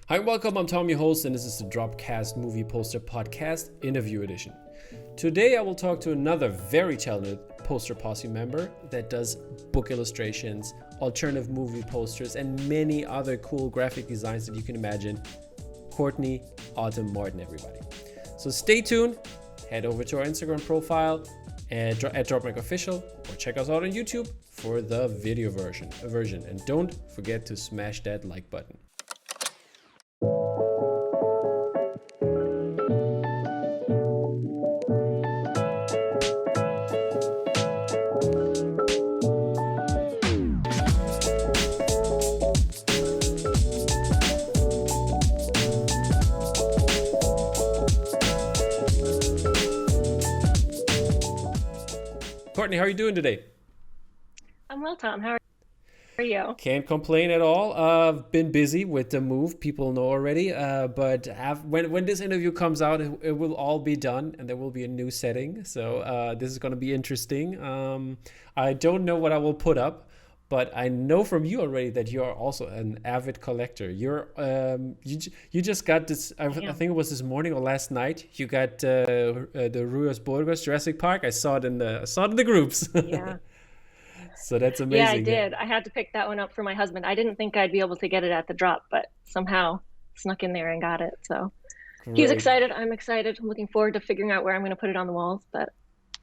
Hi, welcome. I'm Tom, your host, and this is the DROPCAST Movie Poster Podcast Interview Edition. Today, I will talk to another very talented poster posse member that does book illustrations, alternative movie posters, and many other cool graphic designs that you can imagine. Courtney Autumn Martin, everybody. So stay tuned. Head over to our Instagram profile at DropMacOfficial or check us out on YouTube for the video version. And don't forget to smash that like button. Courtney, how are you doing today? I'm well, Tom. How are you? Can't complain at all. I've been busy with the move. People know already. But when this interview comes out, it will all be done, and there will be a new setting. So this is going to be interesting. I don't know what I will put up, but I know from you already that you are also an avid collector. You just got this. I think it was this morning or last night. You got the Ruiz Burgos Jurassic Park. I saw it in the groups. Yeah. So that's amazing. Yeah, I did. I had to pick that one up for my husband. I didn't think I'd be able to get it at the drop, but somehow snuck in there and got it. So he's excited. I'm excited. I'm looking forward to figuring out where I'm going to put it on the walls. But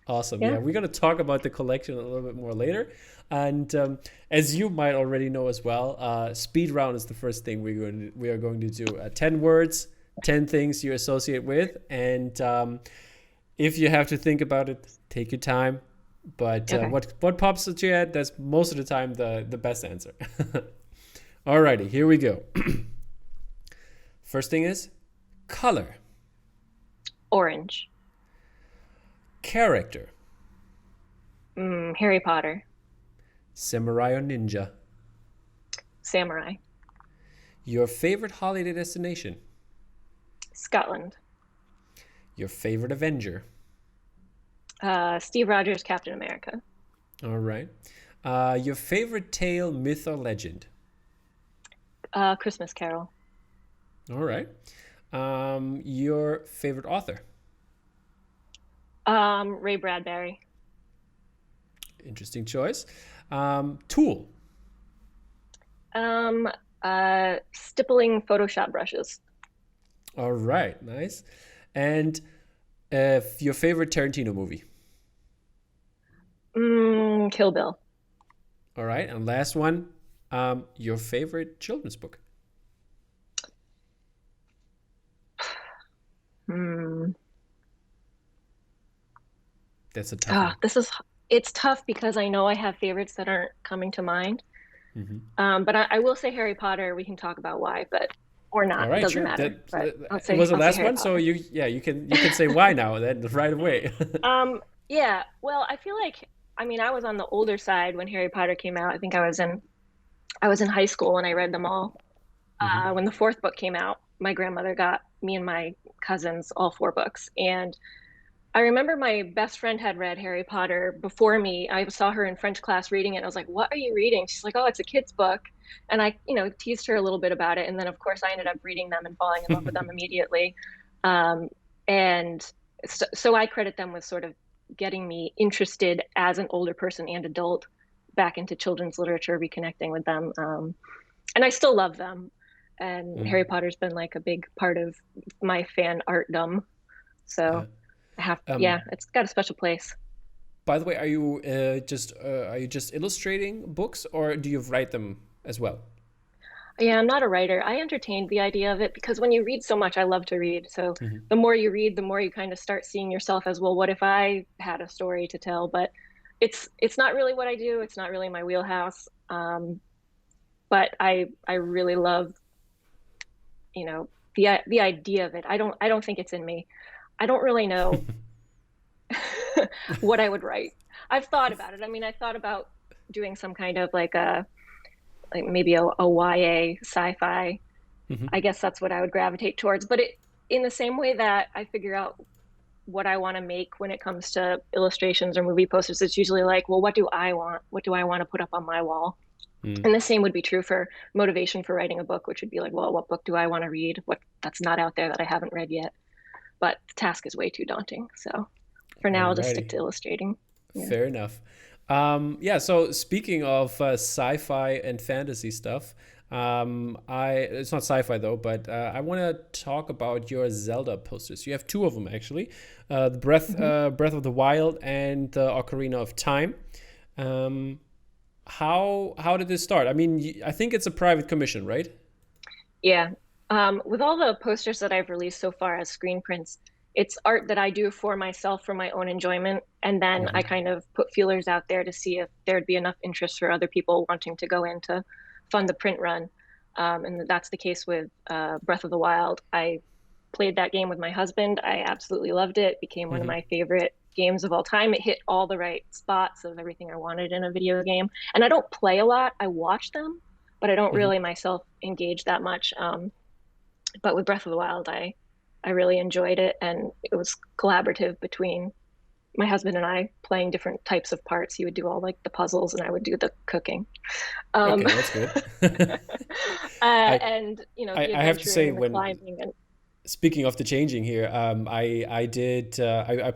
awesome. Yeah, we're going to talk about the collection a little bit more later. And as you might already know as well, speed round is the first thing we are going to do. 10 words, 10 things you associate with. And if you have to think about it, take your time. But okay. What pops at your head, that's most of the time the best answer. Alrighty, here we go. First thing is color. Orange. Character. Harry Potter. Samurai or ninja. Samurai. Your favorite holiday destination. Scotland. Your favorite Avenger. Steve Rogers, Captain America. All right. Your favorite tale, myth, or legend? Christmas Carol. All right. Your favorite author? Ray Bradbury. Interesting choice. Tool? Stippling Photoshop brushes. All right. Nice. And your favorite Tarantino movie? Kill Bill. All right. And last one, your favorite children's book? That's a tough one. It's tough because I know I have favorites that aren't coming to mind. Mm-hmm. But I will say Harry Potter. We can talk about why, or not. All right, doesn't sure. matter. It was the last one, so you can say why now then right away. Yeah. Well, I feel like I was on the older side when Harry Potter came out. I think I was in high school when I read them all. Mm-hmm. When the fourth book came out, my grandmother got me and my cousins all 4 books, and I remember my best friend had read Harry Potter before me. I saw her in French class reading it. I was like, "What are you reading?" She's like, "Oh, it's a kid's book." And I, teased her a little bit about it. And then, of course, I ended up reading them and falling in love with them immediately. And so I credit them with sort of getting me interested as an older person and adult back into children's literature, reconnecting with them. And I still love them. And Harry Potter's been like a big part of my fan artdom. So it's got a special place. By the way, are you just illustrating books, or do you write them as well? Yeah, I'm not a writer. I entertained the idea of it because when you read so much, I love to read. So the more you read, the more you kind of start seeing yourself as, well, what if I had a story to tell? But it's not really what I do. It's not really my wheelhouse. But I really love, the idea of it. I don't think it's in me. I don't really know what I would write. I've thought about it. I thought about doing some kind of maybe a YA sci-fi. Mm-hmm. I guess that's what I would gravitate towards. But in the same way that I figure out what I want to make when it comes to illustrations or movie posters, it's usually like, well, what do I want? What do I want to put up on my wall? Mm. And the same would be true for motivation for writing a book, which would be like, well, what book do I want to read? What that's not out there that I haven't read yet. But the task is way too daunting. So for now, I'll just stick Alrighty. to illustrating. Yeah. Fair enough. Yeah, so speaking of sci-fi and fantasy stuff, I it's not sci-fi though, but I want to talk about your Zelda posters. You have two of them actually, the Mhm. Breath of the Wild and the Ocarina of Time. Um, how did this start? I mean, I think it's a private commission, right? Yeah. With all the posters that I've released so far as screen prints, it's art that I do for myself for my own enjoyment. And then I Hmm. kind of put feelers out there to see if there'd be enough interest for other people wanting to go in to fund the print run. And that's the case with Breath of the Wild. I played that game with my husband. I absolutely loved it. It became one of Hmm. my favorite games of all time. It hit all the right spots of everything I wanted in a video game. And I don't play a lot. I watch them, but I don't Hmm. really myself engage that much. But with Breath of the Wild, I really enjoyed it, and it was collaborative between my husband and I playing different types of parts. He would do all like the puzzles, and I would do the cooking. Um, Okay, that's good. I and the I have to adventuring say and the when climbing and speaking of the changing here, I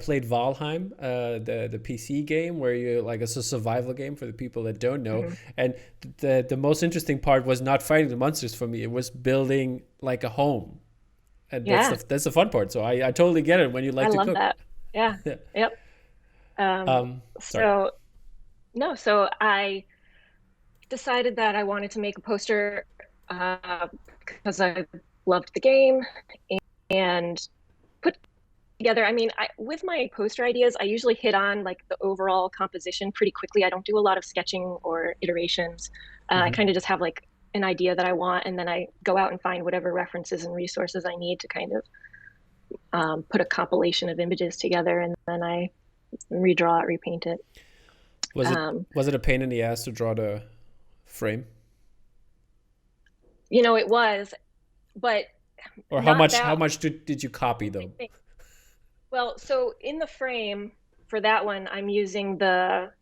played Valheim, the PC game where you like it's a survival game for the people that don't know. mhm. And the most interesting part was not fighting the monsters for me. It was building like a home, and Yeah, that's the fun part. So I totally get it when you I like to love cook. that. Yeah, Yeah. yep. Um, Sorry. so no, so I decided that I wanted to make a poster uh, because I loved the game and put together. I mean, with my poster ideas, I usually hit on like the overall composition pretty quickly. I don't do a lot of sketching or iterations. I Hmm. kind of just have like an idea that I want, and then I go out and find whatever references and resources I need to kind of put a compilation of images together, and then I redraw it, repaint it. Was it Um, was it a pain in the ass to draw the frame, it was, but or not how that. much did you copy though? Well, so in the frame for that one, I'm using the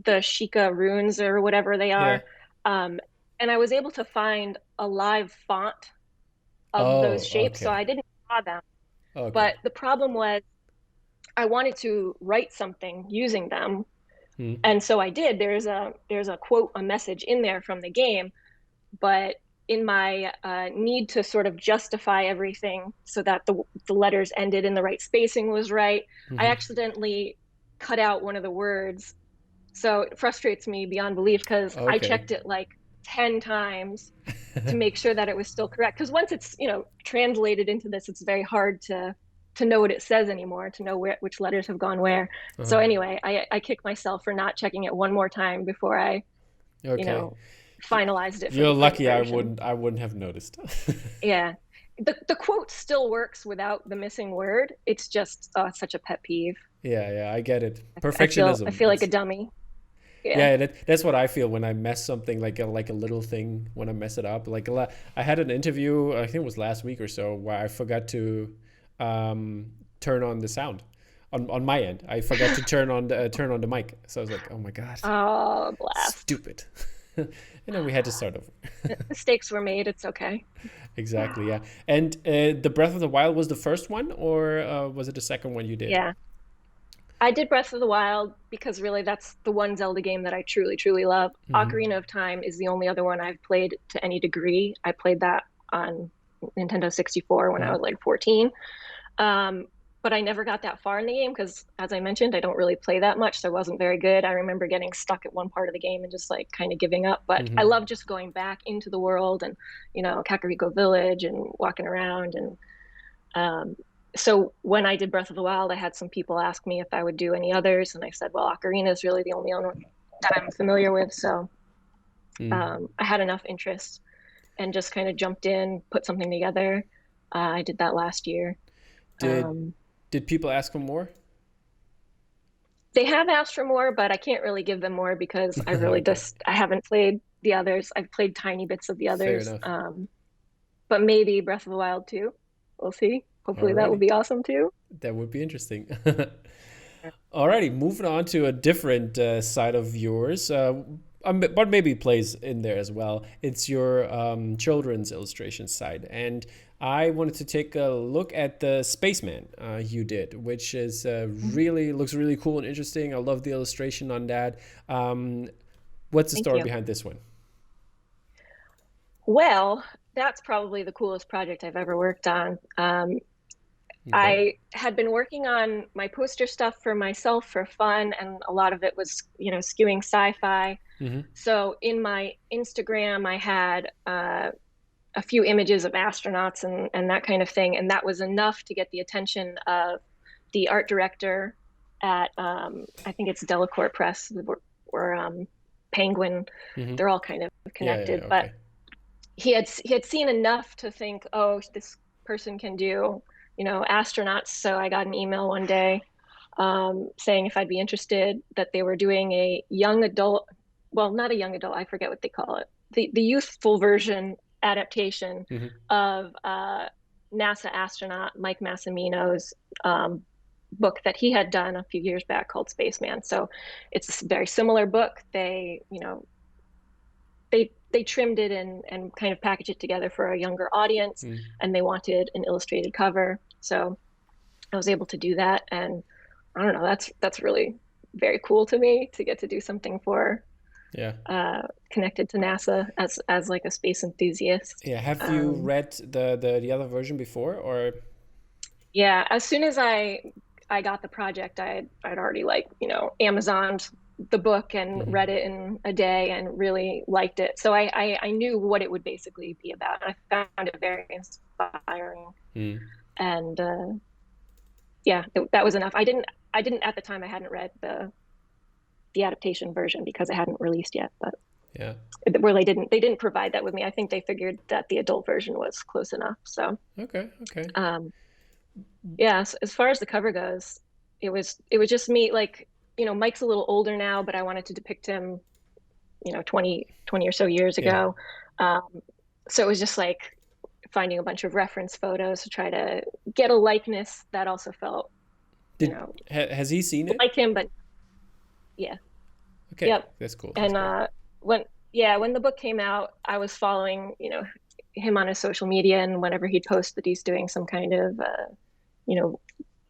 Sheikah runes or whatever they Yeah. are. Um, and I was able to find a live font of those Oh, shapes, so okay. I didn't draw them. Okay. But the problem was I wanted to write something using them, Hmm. and so I did. There's a quote, a message in there from the game, but in my need to sort of justify everything so that the letters ended and the right spacing was right, I Hmm. accidentally cut out one of the words. So it frustrates me beyond belief because I Okay. checked it like 10 times to make sure that it was still correct. Because once it's, translated into this, it's very hard to know what it says anymore, to know which letters have gone where. Uh-huh. So anyway, I kick myself for not checking it one more time before I, you Okay. know, finalized it for You're the print lucky version. I wouldn't have noticed. Yeah. The quote still works without the missing word. It's just such a pet peeve. Yeah, yeah, I get it. I Perfectionism. feel like a It's dummy. Yeah. yeah, that's what I feel when I mess something like a little thing when I mess it up. I had an interview, I think it was last week or so, where I forgot to turn on the sound on my end. I forgot to turn on the mic. So I was like, "Oh my God, Oh, blast. stupid." And then we had to start over. Mistakes were made. It's okay. Exactly, yeah. And the Breath of the Wild was the first one, or was it the second one you did? Yeah. I did Breath of the Wild because really that's the one Zelda game that I truly, truly love. Hmm. Ocarina of Time is the only other one I've played to any degree. I played that on Nintendo 64 when I Hmm. was like 14. Um, but I never got that far in the game because, as I mentioned, I don't really play that much, so I wasn't very good. I remember getting stuck at one part of the game and just like kind of giving up. But I Hmm. love just going back into the world and, Kakariko Village and walking around. And so when I did Breath of the Wild, I had some people ask me if I would do any others, and I said, well, Ocarina is really the only one that I'm familiar with. So Mm. I had enough interest and just kind of jumped in, put something together. I did that last year. Did Um, did people ask for more? They have asked for more, but I can't really give them more because Okay, I haven't played the others. I've played tiny bits of the fair others. enough. But maybe Breath of the Wild too. We'll see. Hopefully that will Alrighty, be awesome too. that would be interesting. Alrighty, moving on to a different side of yours. but maybe plays in there as well. It's your children's illustration side, and I wanted to take a look at the Spaceman you did, which is really looks really cool and interesting. I love the illustration on that. What's the Thank story you. behind this one? Well, that's probably the coolest project I've ever worked on. Okay. I had been working on my poster stuff for myself for fun, and a lot of it was, skewing sci-fi. Mm-hmm. So in my Instagram, I had a few images of astronauts and that kind of thing, and that was enough to get the attention of the art director at I think it's Delacorte Press or Penguin. Mm-hmm. They're all kind of connected, but Okay. he had seen enough to think, oh, this person can do, astronauts. So I got an email one day saying if I'd be interested, that they were doing a young adult, well, not a young adult, I forget what they call it, the youthful version adaptation Mm-hmm. of NASA astronaut Mike Massimino's book that he had done a few years back called Spaceman. So it's a very similar book. They trimmed it and kind of packaged it together for a younger audience, Mm. and they wanted an illustrated cover. So I was able to do that, and I don't know, that's really very cool to me to get to do something for Yeah. connected to NASA as like a space enthusiast. Yeah. Have you read the other version before, or? Yeah, as soon as I got the project, I'd already Amazoned the book and Mm-hmm. read it in a day and really liked it. So I knew what it would basically be about. I found it very inspiring, Mm. and yeah, that was enough. I didn't at the time. I hadn't read the adaptation version because it hadn't released yet. But Yeah. where they didn't provide that with me. I think they figured that the adult version was close enough. So Okay. Okay. um, yeah, so as far as the cover goes, it was just me, like, Mike's a little older now, but I wanted to depict him, 20 or so years Yeah. ago. Um, so it was just like finding a bunch of reference photos to try to get a likeness that also felt, Did has he seen it? like him, but yeah. Okay, Yep. that's cool. That's And great. when the book came out, I was following, him on his social media, and whenever he'd post that he's doing some kind of you know,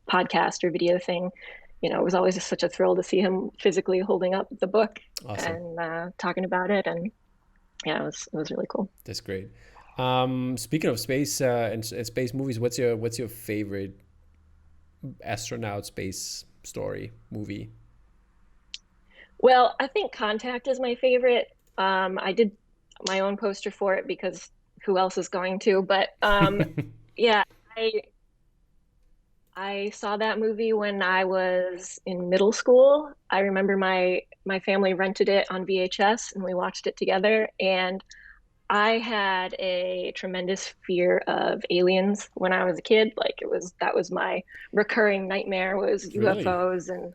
podcast or video thing, it was always just such a thrill to see him physically holding up the book Awesome. and talking about it. And yeah, it was really cool. That's great. Speaking of space and space movies, what's your favorite astronaut space story movie? Well, I think Contact is my favorite. I did my own poster for it because who else is going to? But yeah, I I saw that movie when I was in middle school. I remember my family rented it on VHS and we watched it together. And I had a tremendous fear of aliens when I was a kid. Like that was my recurring nightmare was Really? UFOs, and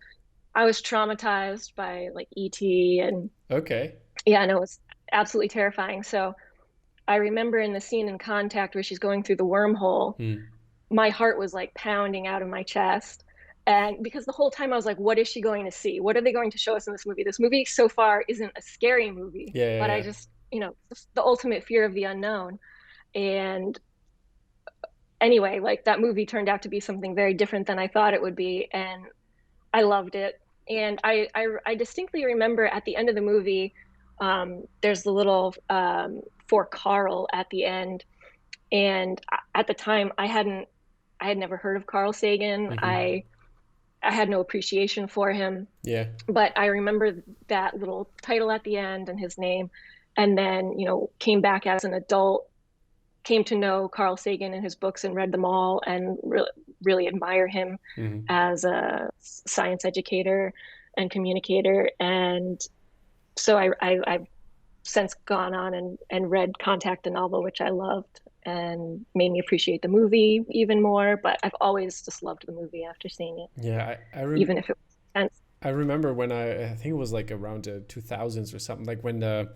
I was traumatized by like ET, and Okay. yeah, no, it was absolutely terrifying. So I remember in the scene in Contact where she's going through the wormhole, Hmm. my heart was like pounding out of my chest. And because the whole time I was like, what is she going to see? What are they going to show us in this movie? This movie so far isn't a scary movie, Yeah, yeah, but I yeah. just, the ultimate fear of the unknown. And anyway, like that movie turned out to be something very different than I thought it would be. And I loved it. And I distinctly remember at the end of the movie, there's the little for Carl at the end. And at the time, I had never heard of Carl Sagan. Hmm. I had no appreciation for him, Yeah. but I remember that little title at the end and his name, and then, came back as an adult, came to know Carl Sagan and his books and read them all, and really, really admire him Hmm. as a science educator and communicator. And so I've since gone on and read Contact the novel, which I loved and made me appreciate the movie even more. But I've always just loved the movie after seeing it, Yeah. even if it was intense. I remember when I think it was like around the 2000s or something, like when I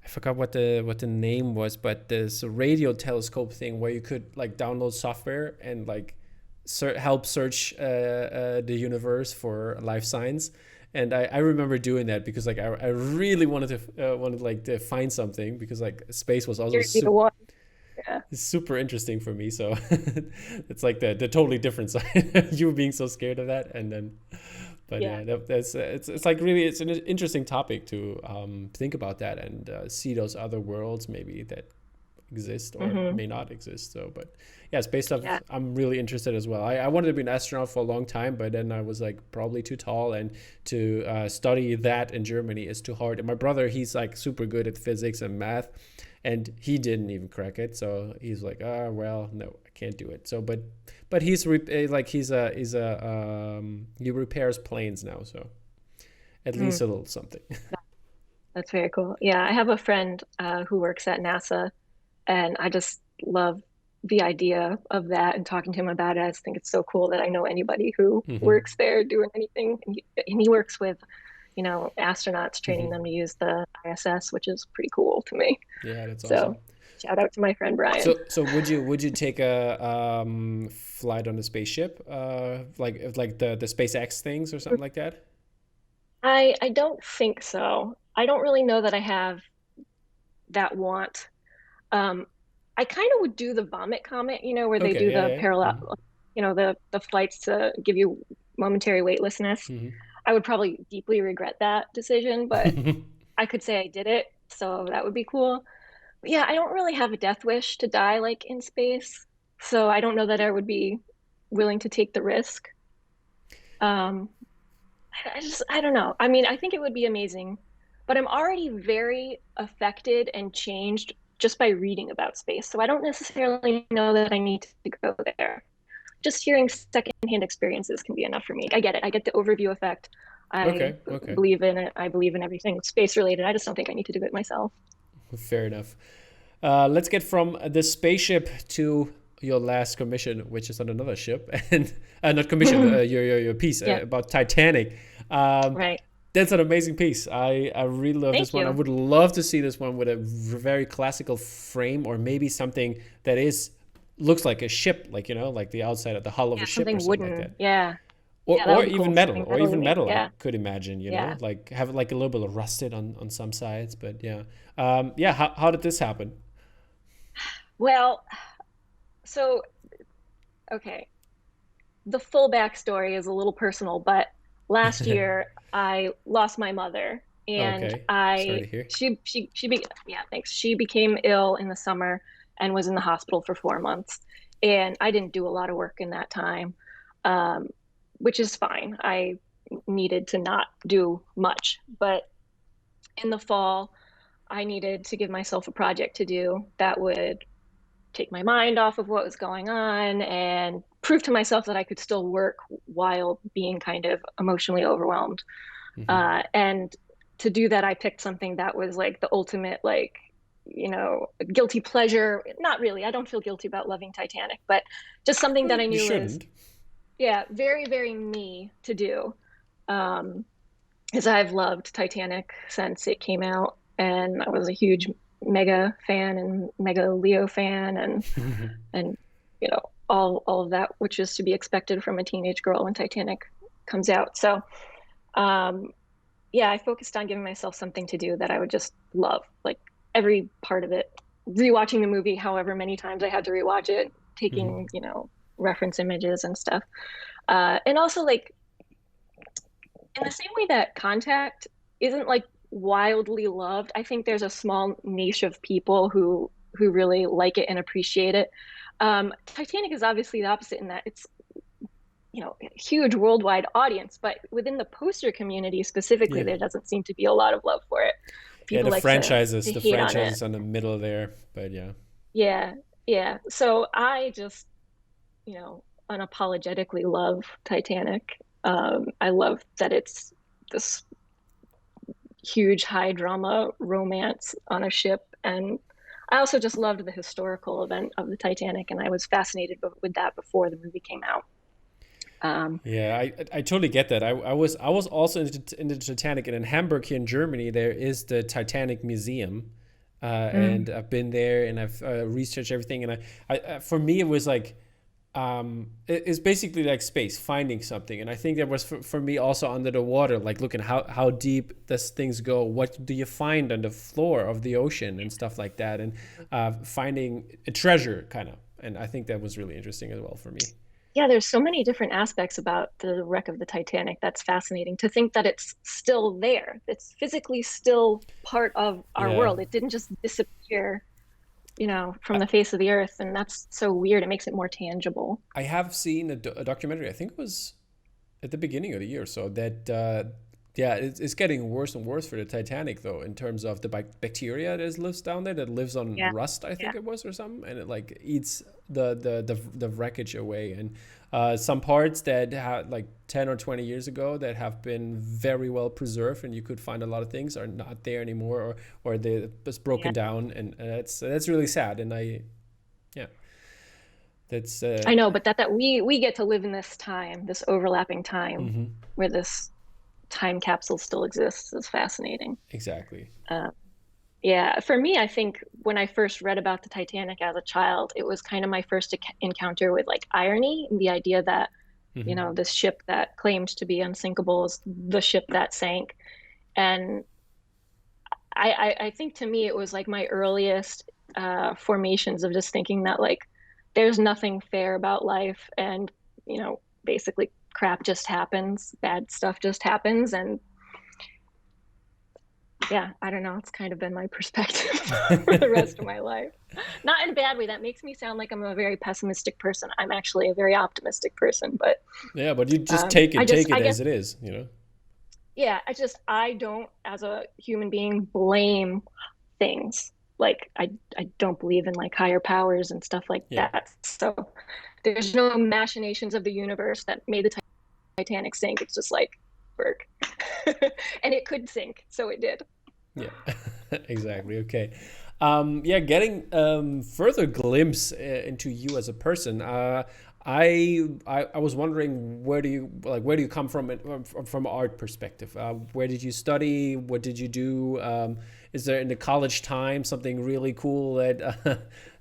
forgot what the name was, but there's a radio telescope thing where you could like download software and like help search the universe for life signs. And I remember doing that because like I really wanted like to find something, because like space was also Curious to what? Yeah. super interesting for me. So it's like the totally different side. You being so scared of that, and then, but Yeah. yeah, that's it's like really it's an interesting topic to think about that, and see those other worlds maybe that exist or Hmm. may not exist. So, but yeah, space stuff Yeah. I'm really interested as well. I wanted to be an astronaut for a long time, but then I was like probably too tall, and to study that in Germany is too hard. And my brother, he's like super good at physics and math, and he didn't even crack it. So he's like, well, no, I can't do it. So, but like he repairs planes now, so at Mm, least a little something. that's very cool. Yeah, I have a friend who works at NASA, and I just love the idea of that and talking to him about it. I just think it's so cool that I know anybody who Hmm. works there doing anything. And he works with, astronauts, training Hmm. them to use the ISS, which is pretty cool to me. Yeah, that's awesome. So shout out to my friend Brian. So would you take a flight on a spaceship, like the SpaceX things or something like that? I don't think so. I don't really know that I have that want. Um, I kind of would do the vomit comet, where they Okay, do the yeah, yeah. parallel, the flights to give you momentary weightlessness. Hmm. I would probably deeply regret that decision, but Hmm. I could say I did it, so that would be cool. But yeah, I don't really have a death wish to die like in space, so I don't know that I would be willing to take the risk. Um, I don't know. I mean, I think it would be amazing, but I'm already very affected and changed just by reading about space. So I don't necessarily know that I need to go there. Just hearing secondhand experiences can be enough for me. I get it. I get the overview effect. I Okay, okay. believe in it. I believe in everything space related. I just don't think I need to do it myself. Fair enough. Let's get from the spaceship to your last commission, which is on another ship, and not commission, your piece Yeah, about Titanic. Um, right. that's an amazing piece. I really love this Thank one. I you. would love to see this one with a very classical frame, or maybe something that is looks like a ship, like like the outside of the hull of a Yeah, ship or something something like that. wooden. Yeah. Or, Yeah, that or would be even cool. metal, Something metally made. I Yeah. could imagine, Yeah. like have it like a little bit of rusted on some sides. But yeah, yeah. How did this happen? Well, so okay. The full backstory is a little personal, but last year I lost my mother, and Okay, sorry to hear. yeah, thanks. She became ill in the summer and was in the hospital for 4 months. And I didn't do a lot of work in that time, um, which is fine. I needed to not do much. But in the fall, I needed to give myself a project to do that would take my mind off of what was going on and prove to myself that I could still work while being kind of emotionally overwhelmed. Hmm. And to do that, I picked something that was like the ultimate, like, guilty pleasure. Not really. I don't feel guilty about loving Titanic, but just something that I You knew was, shouldn't. yeah, very, very me to do. Um, because I've loved Titanic since it came out, and I was a huge mega fan and mega Leo fan, and all of that which is to be expected from a teenage girl when Titanic comes out. So um, yeah, I focused on giving myself something to do that I would just love, like every part of it. Rewatching the movie, however many times I had to rewatch it, Hmm. taking reference images and stuff, and also like in the same way that Contact isn't like wildly loved, I think there's a small niche of people who really like it and appreciate it. Titanic is obviously the opposite in that it's a huge worldwide audience, but within the poster community specifically, Yeah, there doesn't seem to be a lot of love for it. yeah. People like to The hate on it. franchises on the middle there, but yeah. Yeah, yeah. So I just unapologetically love Titanic. I love that it's this huge high drama romance on a ship. And I also just loved the historical event of the Titanic, and I was fascinated with that before the movie came out. Um, Yeah, I totally get that. I was also in the Titanic, and in Hamburg here in Germany there is the Titanic Museum, mm, and I've been there and I've researched everything, and I for me it was like It's basically like space, finding something. And I think that was for me also under the water, like looking how deep does things go? What do you find on the floor of the ocean and stuff like that? And finding a treasure kind of. And I think that was really interesting as well for me. Yeah, there's so many different aspects about the wreck of the Titanic that's fascinating to think that it's still there. It's physically still part of our Yeah. world. It didn't just disappear, from the face of the earth. And that's so weird. It makes it more tangible. I have seen a documentary, I think it was at the beginning of the year, so that yeah, it's getting worse and worse for the Titanic though, in terms of the bacteria that lives down there, that lives on Yeah. rust, I Yeah. think it was, or something, and it like eats the wreckage away. And some parts that had like 10 or 20 years ago that have been very well preserved and you could find a lot of things are not there anymore, or they're just broken Yeah. down, and that's really sad. And I yeah, that's I know, but that we get to live in this time, this overlapping time mhm, where this time capsule still exists is fascinating. exactly. Uh, yeah, for me, I think when I first read about the Titanic as a child, it was kind of my first encounter with like irony and the idea that, Hmm. this ship that claimed to be unsinkable is the ship that sank. And I think to me, it was like my earliest formations of just thinking that like there's nothing fair about life and, basically crap just happens, bad stuff just happens. And yeah, I don't know. It's kind of been my perspective for the rest of my life. Not in a bad way. That makes me sound like I'm a very pessimistic person. I'm actually a very optimistic person, but Yeah, but you just take I it, just, take it I guess, as it is, you know? yeah, I don't, as a human being, blame things. Like I don't believe in like higher powers and stuff like Yeah, that. So there's no machinations of the universe that made the Titanic sink. It's just like work, and it could sink, so it did. yeah, exactly. Okay. Yeah, getting further glimpse into you as a person. I was wondering, where do you come from from art perspective? Where did you study? What did you do? Is there in the college time something really cool that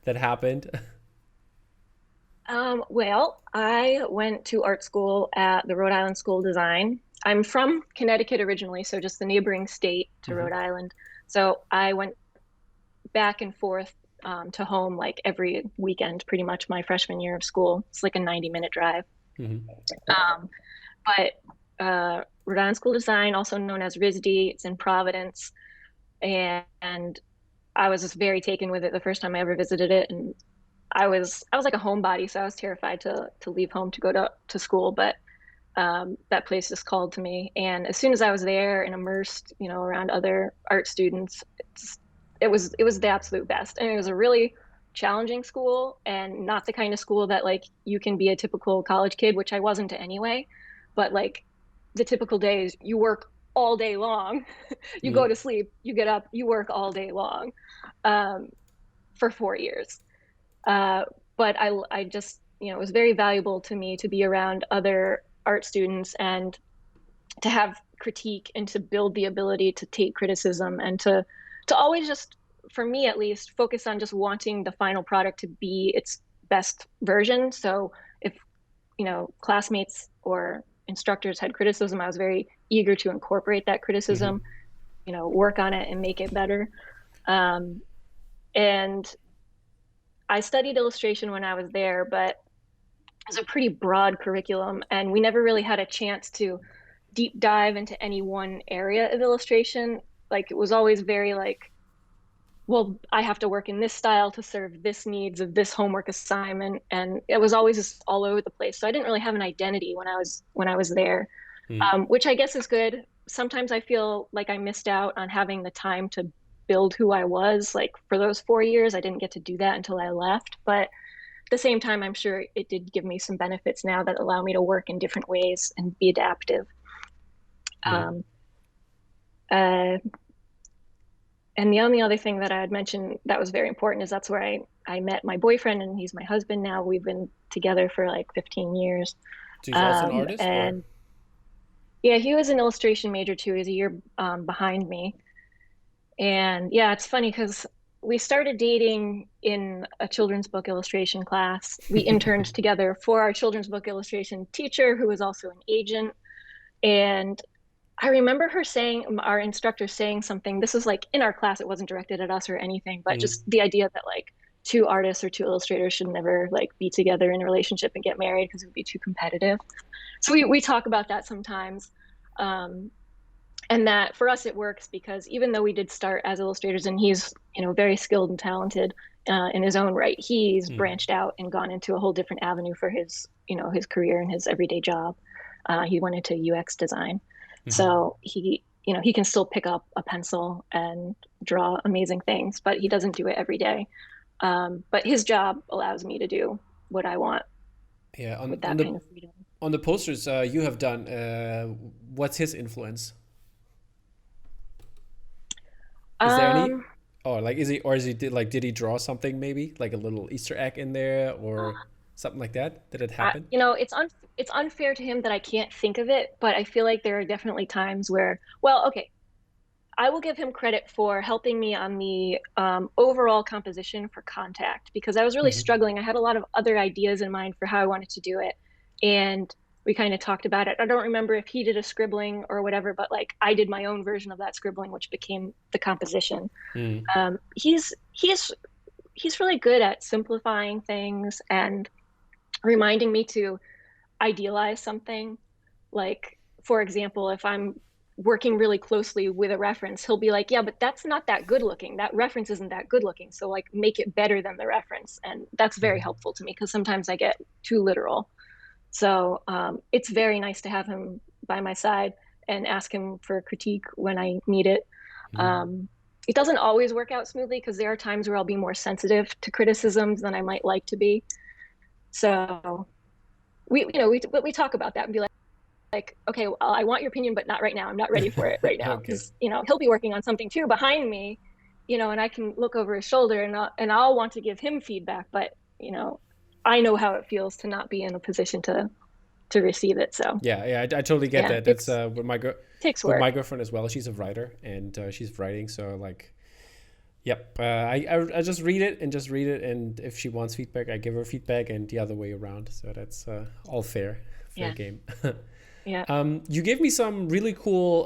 that happened? Well, I went to art school at the Rhode Island School of Design. I'm from Connecticut originally, so just the neighboring state to Hmm. Rhode Island. So I went back and forth to home like every weekend, pretty much my freshman year of school. It's like a 90-minute drive. Hmm. Um, but Rhode Island School of Design, also known as RISD, it's in Providence, and I was just very taken with it the first time I ever visited it, and I was like a homebody, so I was terrified to leave home to go to school, but that place just called to me. And as soon as I was there and immersed, around other art students, it was the absolute best. And it was a really challenging school and not the kind of school that like you can be a typical college kid, which I wasn't anyway. But like the typical days, you work all day long, you go Hmm. to sleep, you get up, you work all day long um, for 4 years. Uh, but I just, it was very valuable to me to be around other art students and to have critique and to build the ability to take criticism and to always just, for me at least, focus on just wanting the final product to be its best version. So if, classmates or instructors had criticism, I was very eager to incorporate that criticism, Hmm. work on it and make it better. Um, and I studied illustration when I was there, but it was a pretty broad curriculum, and we never really had a chance to deep dive into any one area of illustration. Like it was always very like, well, I have to work in this style to serve this needs of this homework assignment, and it was always just all over the place. So I didn't really have an identity when I was there, Hmm. which I guess is good. Sometimes I feel like I missed out on having the time to build who I was. Like for those 4 years, I didn't get to do that until I left, but at the same time, I'm sure it did give me some benefits now that allow me to work in different ways and be adaptive. Yeah. Um, uh, and the only other thing that I had mentioned that was very important is that's where I met my boyfriend, and he's my husband now. We've been together for like 15 years. So he's also an artist, or? And yeah, he was an illustration major too. He's a year behind me. And yeah, it's funny because we started dating in a children's book illustration class. We interned together for our children's book illustration teacher, who was also an agent. And I remember her saying, our instructor saying something. This was like in our class, it wasn't directed at us or anything, but Mm. just the idea that like two artists or two illustrators should never like be together in a relationship and get married because it would be too competitive. So we talk about that sometimes. Um, and that for us it works because even though we did start as illustrators and he's very skilled and talented in his own right, he's Mm. branched out and gone into a whole different avenue for his his career and his everyday job. He went into UX design, Mhm. so he can still pick up a pencil and draw amazing things, but he doesn't do it every day. But his job allows me to do what I want Yeah, with on that the kind of freedom. posters you have done, what's his influence? Is there any? um Oh, like is he or is he did he draw something maybe like a little Easter egg in there or something like that? Did it happen? it's unfair to him that I can't think of it, but I feel like there are definitely times where, well, okay, I will give him credit for helping me on the overall composition for Contact because I was really Hmm. struggling. I had a lot of other ideas in mind for how I wanted to do it, and we kind of talked about it. I don't remember if he did a scribbling or whatever, but like I did my own version of that scribbling, which became the composition. Mm. He's really good at simplifying things and reminding me to idealize something. Like, for example, if I'm working really closely with a reference, he'll be like, yeah, but that's not that good looking. That reference isn't that good looking. So, like, make it better than the reference. And that's very Hmm. helpful to me because sometimes I get too literal. So, it's very nice to have him by my side and ask him for critique when I need it. Mm. Um, it doesn't always work out smoothly because there are times where I'll be more sensitive to criticisms than I might like to be. So we talk about that and be like, okay, well, I want your opinion, but not right now. I'm not ready for it right now Okay. because he'll be working on something too behind me, and I can look over his shoulder and I'll want to give him feedback, but I know how it feels to not be in a position to receive it. So Yeah, yeah, I totally get yeah, that. That's it's takes with my work. girlfriend as well. She's a writer and she's writing, so like, yep. I just read it and just read it, and if she wants feedback, I give her feedback, and the other way around. So that's all fair Yeah, game. yeah, You gave me some really cool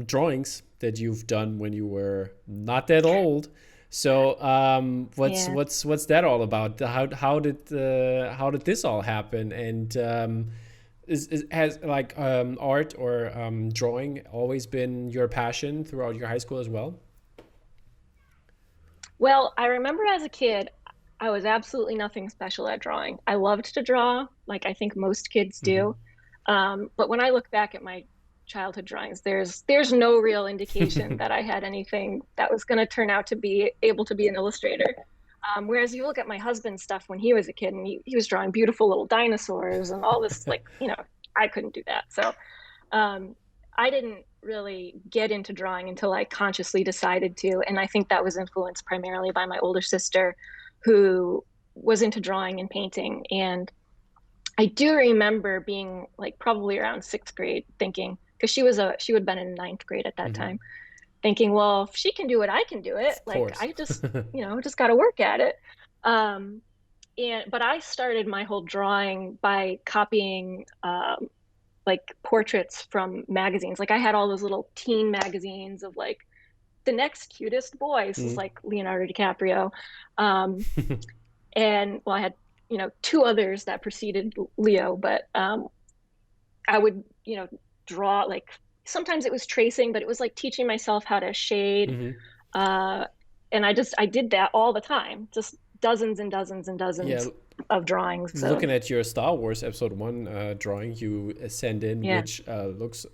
drawings that you've done when you were not that old. So yeah. what's that all about? How did this all happen? And has like art or drawing always been your passion throughout your high school as well? Well, I remember as a kid, I was absolutely nothing special at drawing. I loved to draw, like I think most kids do. Hmm. But when I look back at my childhood drawings, there's no real indication that I had anything that was going to turn out to be able to be an illustrator. Whereas you look at my husband's stuff when he was a kid, and he was drawing beautiful little dinosaurs and all this, like, I couldn't do that. So um, I didn't really get into drawing until I consciously decided to. And I think that was influenced primarily by my older sister, who was into drawing and painting. And I do remember being like probably around sixth grade thinking, because she would have been in ninth grade at that Hmm. time, thinking, well, if she can do it, I can do it. Of Like course. I just, just got to work at it. Um, but I started my whole drawing by copying like portraits from magazines. Like I had all those little teen magazines of like the next cutest boy. This is Mm. like Leonardo DiCaprio. Um, and well, I had, two others that preceded Leo, but I would, draw like sometimes it was tracing, but it was like teaching myself how to shade. Hmm. Uh, and I did that all the time, just dozens and dozens and Yeah, dozens of drawings. So looking at your Star Wars Episode One drawing you send in, yeah, which looks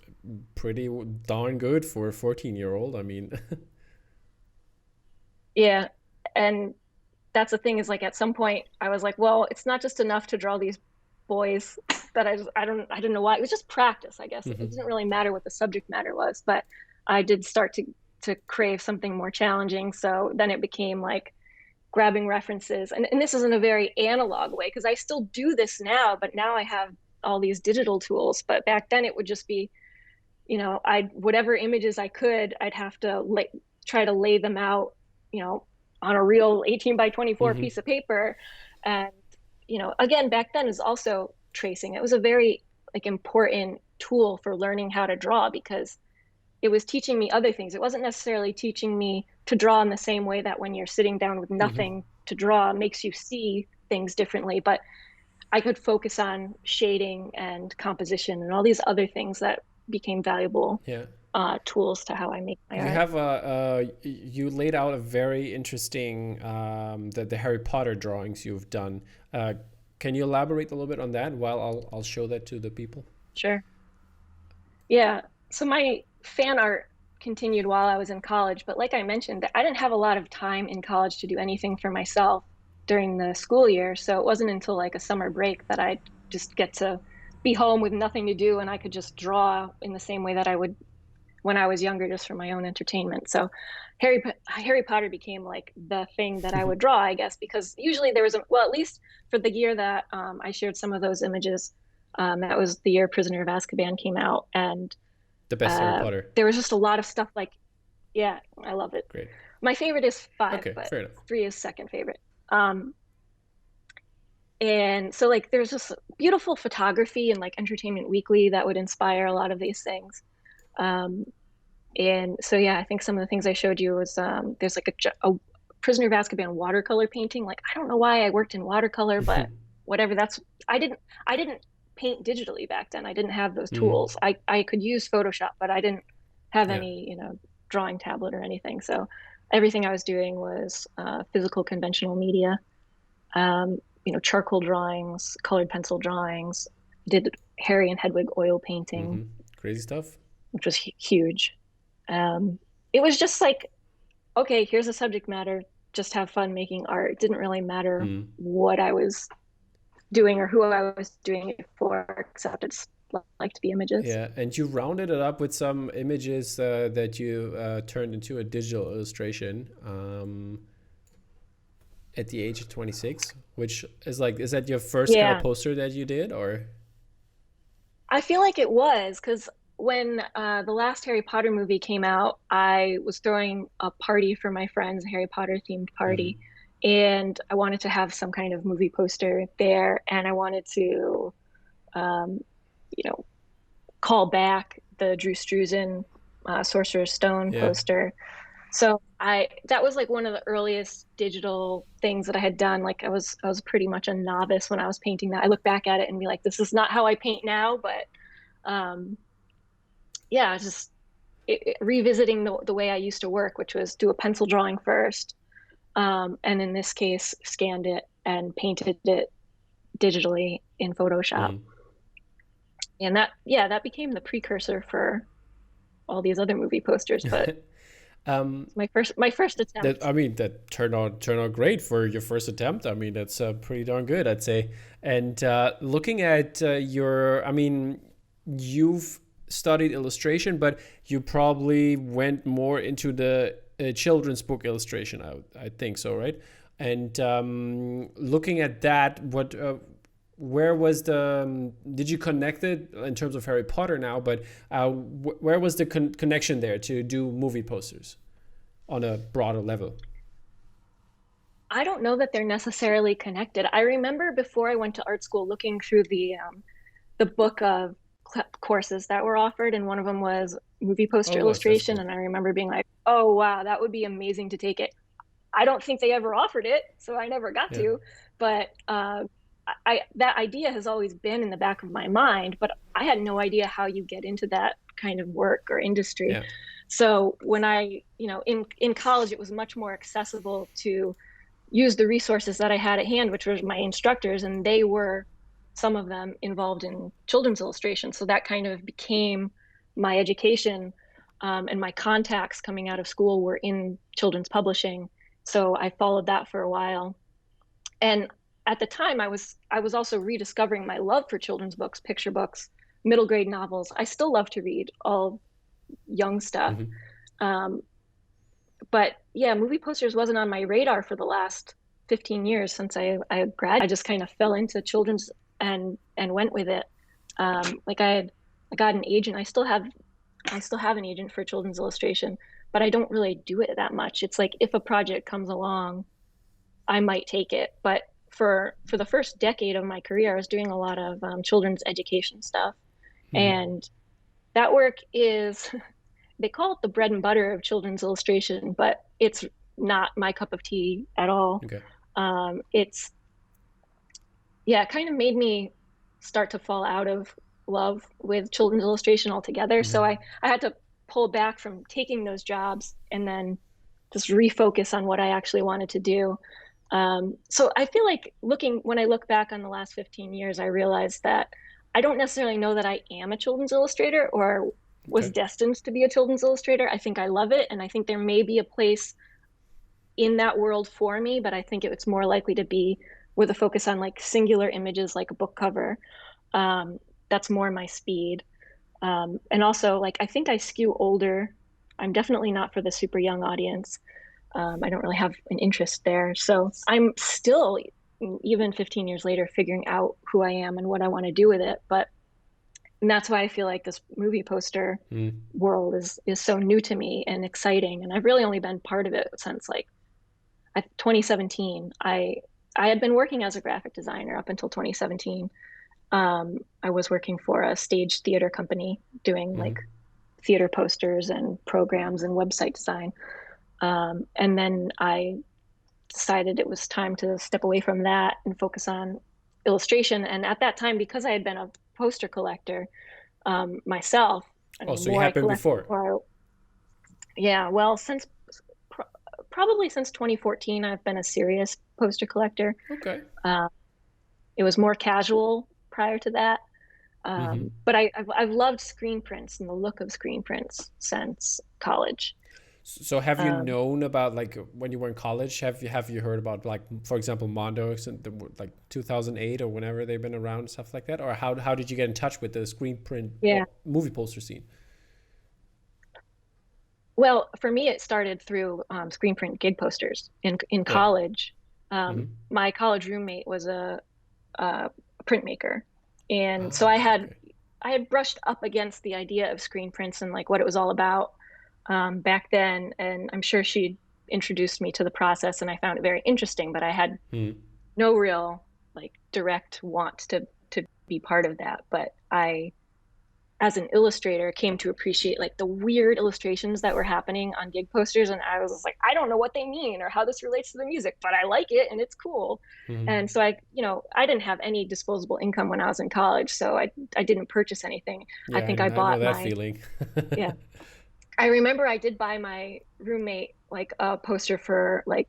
pretty darn good for a 14-year-old. I mean, yeah. And that's the thing is like at some point I was like, well, it's not just enough to draw these boys that I didn't know why. It was just practice, I guess. It mhm. didn't really matter what the subject matter was, but I did start to crave something more challenging. So then it became like grabbing references. And this is in a very analog way because I still do this now, but now I have all these digital tools. But back then it would just be, I'd whatever images I could, I'd have to try to lay them out, you know, on a real 18 by 24 Mm-hmm. piece of paper. And, again, back then is also tracing. It was a very like important tool for learning how to draw because it was teaching me other things. It wasn't necessarily teaching me to draw in the same way that when you're sitting down with Mm-hmm. nothing to draw makes you see things differently, but I could focus on shading and composition and all these other things that became valuable Yeah. tools to how I make my You art. have you laid out a very interesting the Harry Potter drawings you've done. Uh, can you elaborate a little bit on that while I'll show that to the people? Sure. Yeah. So my fan art continued while I was in college, but like I mentioned, I didn't have a lot of time in college to do anything for myself during the school year. So it wasn't until like a summer break that I'd just get to be home with nothing to do and I could just draw in the same way that I would when I was younger, just for my own entertainment. So Harry Potter became like the thing that I would draw, I guess, because usually there was well, at least for the year that I shared some of those images, that was the year Prisoner of Azkaban came out, and The best Harry Potter. there was just a lot of stuff like, yeah, I love it. Great. My favorite is 5, Okay, but fair enough. 3 is second favorite. And so like there's just beautiful photography and like Entertainment Weekly that would inspire a lot of these things. Um, And so, yeah, I think some of the things I showed you was there's like a Prisoner of Azkaban watercolor painting. Like, I don't know why I worked in watercolor, but whatever. I didn't paint digitally back then. I didn't have those Mm, tools. I could use Photoshop, but I didn't have yeah. any, drawing tablet or anything. So everything I was doing was physical conventional media, charcoal drawings, colored pencil drawings, did Harry and Hedwig oil painting, Mm-hmm. Crazy stuff. which was huge. It was just like, okay, here's a subject matter, just have fun making art. It didn't really matter Mm. what I was doing or who I was doing it for, except it's like to be images. Yeah, and you rounded it up with some images that you turned into a digital illustration at the age of 26, which is like, is that your first kind of Yeah, poster that you did, or? I feel like it was because when the last Harry Potter movie came out, I was throwing a party for my friends, a Harry Potter themed Hmm. party. And I wanted to have some kind of movie poster there. And I wanted to, um, you know, call back the Drew Struzan Sorcerer's Stone Yeah. poster. So that was like one of the earliest digital things that I had done. Like I was pretty much a novice when I was painting that. I look back at it and be like, this is not how I paint now, but um, yeah, just revisiting the way I used to work, which was do a pencil drawing first, and in this case, scanned it and painted it digitally in Photoshop. Mm. And that became the precursor for all these other movie posters. But um, my first that attempt. I mean, that turned out great for your first attempt. I mean, that's pretty darn good, I'd say. And looking at I mean, you've studied illustration, but you probably went more into the children's book illustration. I think so, right? And looking at that, what where was the did you connect it in terms of Harry Potter now? But where was the connection there to do movie posters on a broader level? I don't know that they're necessarily connected. I remember before I went to art school looking through the book of courses that were offered, and one of them was movie poster Oh, gosh, that's illustration. cool. And I remember being like, "Oh wow, that would be amazing to take it." I don't think they ever offered it, so I never got Yeah, to. But I that idea has always been in the back of my mind, but I had no idea how you get into that kind of work or industry. yeah. So when in college, it was much more accessible to use the resources that I had at hand, which were my instructors, and they were some of them involved in children's illustration. So that kind of became my education, and my contacts coming out of school were in children's publishing. So I followed that for a while. And at the time, I was also rediscovering my love for children's books, picture books, middle grade novels. I still love to read all young stuff. Hmm. Um, but yeah, movie posters wasn't on my radar for the last 15 years since I graduated. I just kind of fell into children's and went with it. Like I got an agent. I still have an agent for children's illustration, but I don't really do it that much. It's like if a project comes along, I might take it. But for the first decade of my career, I was doing a lot of children's education stuff. Mm-hmm. And that work is, they call it the bread and butter of children's illustration, but it's not my cup of tea at all. Okay. It's, yeah, it kind of made me start to fall out of love with children's illustration altogether. So Mm-hmm. I had to pull back from taking those jobs and then just refocus on what I actually wanted to do. So I feel like when I look back on the last 15 years, I realized that I don't necessarily know that I am a children's illustrator or was Okay. destined to be a children's illustrator. I think I love it, and I think there may be a place in that world for me, but I think it's more likely to be with a focus on like singular images, like a book cover. That's more my speed. And also, like, I think I skew older. I'm definitely not for the super young audience. I don't really have an interest there. So I'm still, even 15 years later, figuring out who I am and what I want to do with it. And that's why I feel like this movie poster Mm. world is so new to me and exciting. And I've really only been part of it since like 2017. I had been working as a graphic designer up until 2017. I was working for a stage theater company doing like Mm-hmm. theater posters and programs and website design. And then I decided it was time to step away from that and focus on illustration. And at that time, because I had been a poster collector myself, I Oh, mean, so you more I have been collected, before. yeah, well, pr probably since 2014, I've been a serious poster collector. Okay. Uh, it was more casual prior to that. Mm-hmm. But I've loved screen prints and the look of screen prints since college. So have you Um, known about like when you were in college? Have you heard about like for example Mondo's and like 2008 or whenever they've been around stuff like that? Or how did you get in touch with the screen print yeah. movie poster scene? Well, for me, it started through screen print gig posters in Yeah. college. Mm-hmm. My college roommate was a printmaker, and so Ah, okay. I had brushed up against the idea of screen prints and like what it was all about back then. And I'm sure she introduced me to the process, and I found it very interesting. But I had Mm. no real like direct want to be part of that. But I, as an illustrator, came to appreciate like the weird illustrations that were happening on gig posters, and I was just like, I don't know what they mean or how this relates to the music, but I like it and it's cool. Mm-hmm. And so I didn't have any disposable income when I was in college, so I didn't purchase anything. I Yeah, think I I know bought that my, feeling. yeah, I remember I did buy my roommate like a poster for like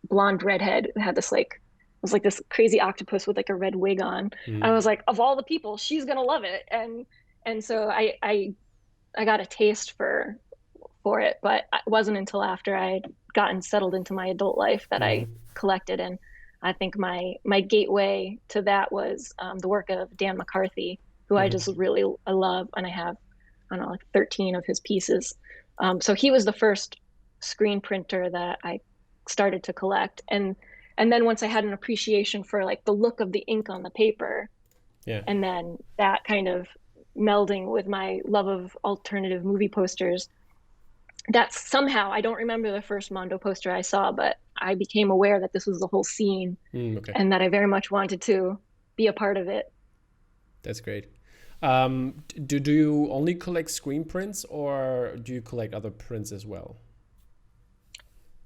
blonde redhead who had this like, it was like this crazy octopus with like a red wig on. I Mm. was like, of all the people, she's gonna love it. And so I got a taste for it, but it wasn't until after I'd gotten settled into my adult life that I Mm-hmm. collected. And I think my gateway to that was the work of Dan Mccarthy, who I just Mm-hmm. really I love, and I have, I don't know, like 13 of his pieces. So he was the first screen printer that I started to collect, and then once I had an appreciation for like the look of the ink on the paper, Yeah. and then that kind of melding with my love of alternative movie posters, that somehow, I don't remember the first Mondo poster I saw, but I became aware that this was the whole scene Mm, okay. and that I very much wanted to be a part of it. That's great. Do you only collect screen prints or do you collect other prints as well?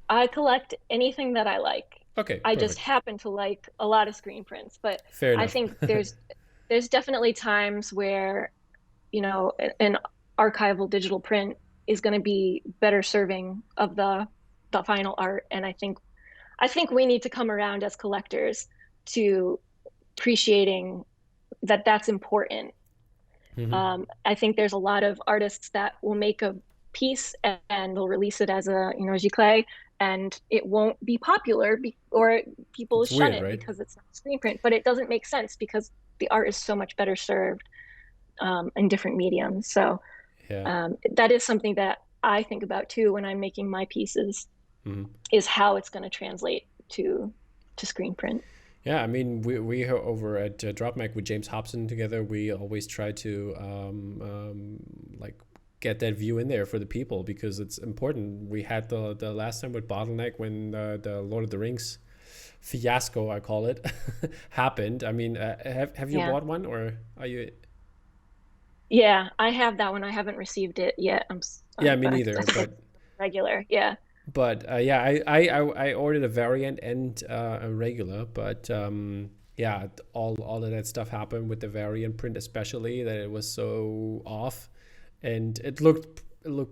I collect anything that I like. Okay, I just perfect. happen to like a lot of screen prints, but Fair I enough. think there's definitely times where, an archival digital print is going to be better serving of the final art. And I think we need to come around as collectors to appreciating that that's important. Mm-hmm. I think there's a lot of artists that will make a piece and they'll release it as a, as giclée, and it won't be popular or people It's shun weird, it right? because it's not screen print, but it doesn't make sense because the art is so much better served in different mediums. So Yeah. that is something that I think about too when I'm making my pieces, Mm-hmm. is how it's going to translate to screen print. Yeah, I mean, we are over at DropMac with James Hobson together. We always try to like get that view in there for the people because it's important. We had the last time with Bottleneck when the Lord of the Rings fiasco, I call it, happened. I mean, have you Yeah. bought one or are you? Yeah, I have that one. I haven't received it yet. Yeah, me But neither. I regular. Yeah. Yeah, I ordered a variant and a regular, but yeah, all of that stuff happened with the variant print, especially that it was so off, and it looked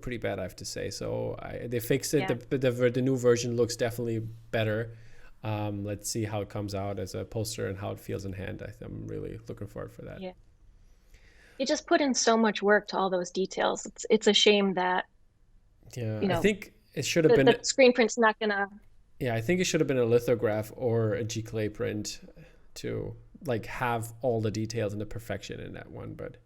pretty bad, I have to say. So they fixed it. Yeah. The new version looks definitely better. Let's see how it comes out as a poster and how it feels in hand. I'm really looking forward for that. Yeah. You just put in so much work to all those details. It's a shame that, Yeah, you I know, think it should have the been. screen print's not gonna. Yeah, I think it should have been a lithograph or a G-clay print to like have all the details and the perfection in that one. But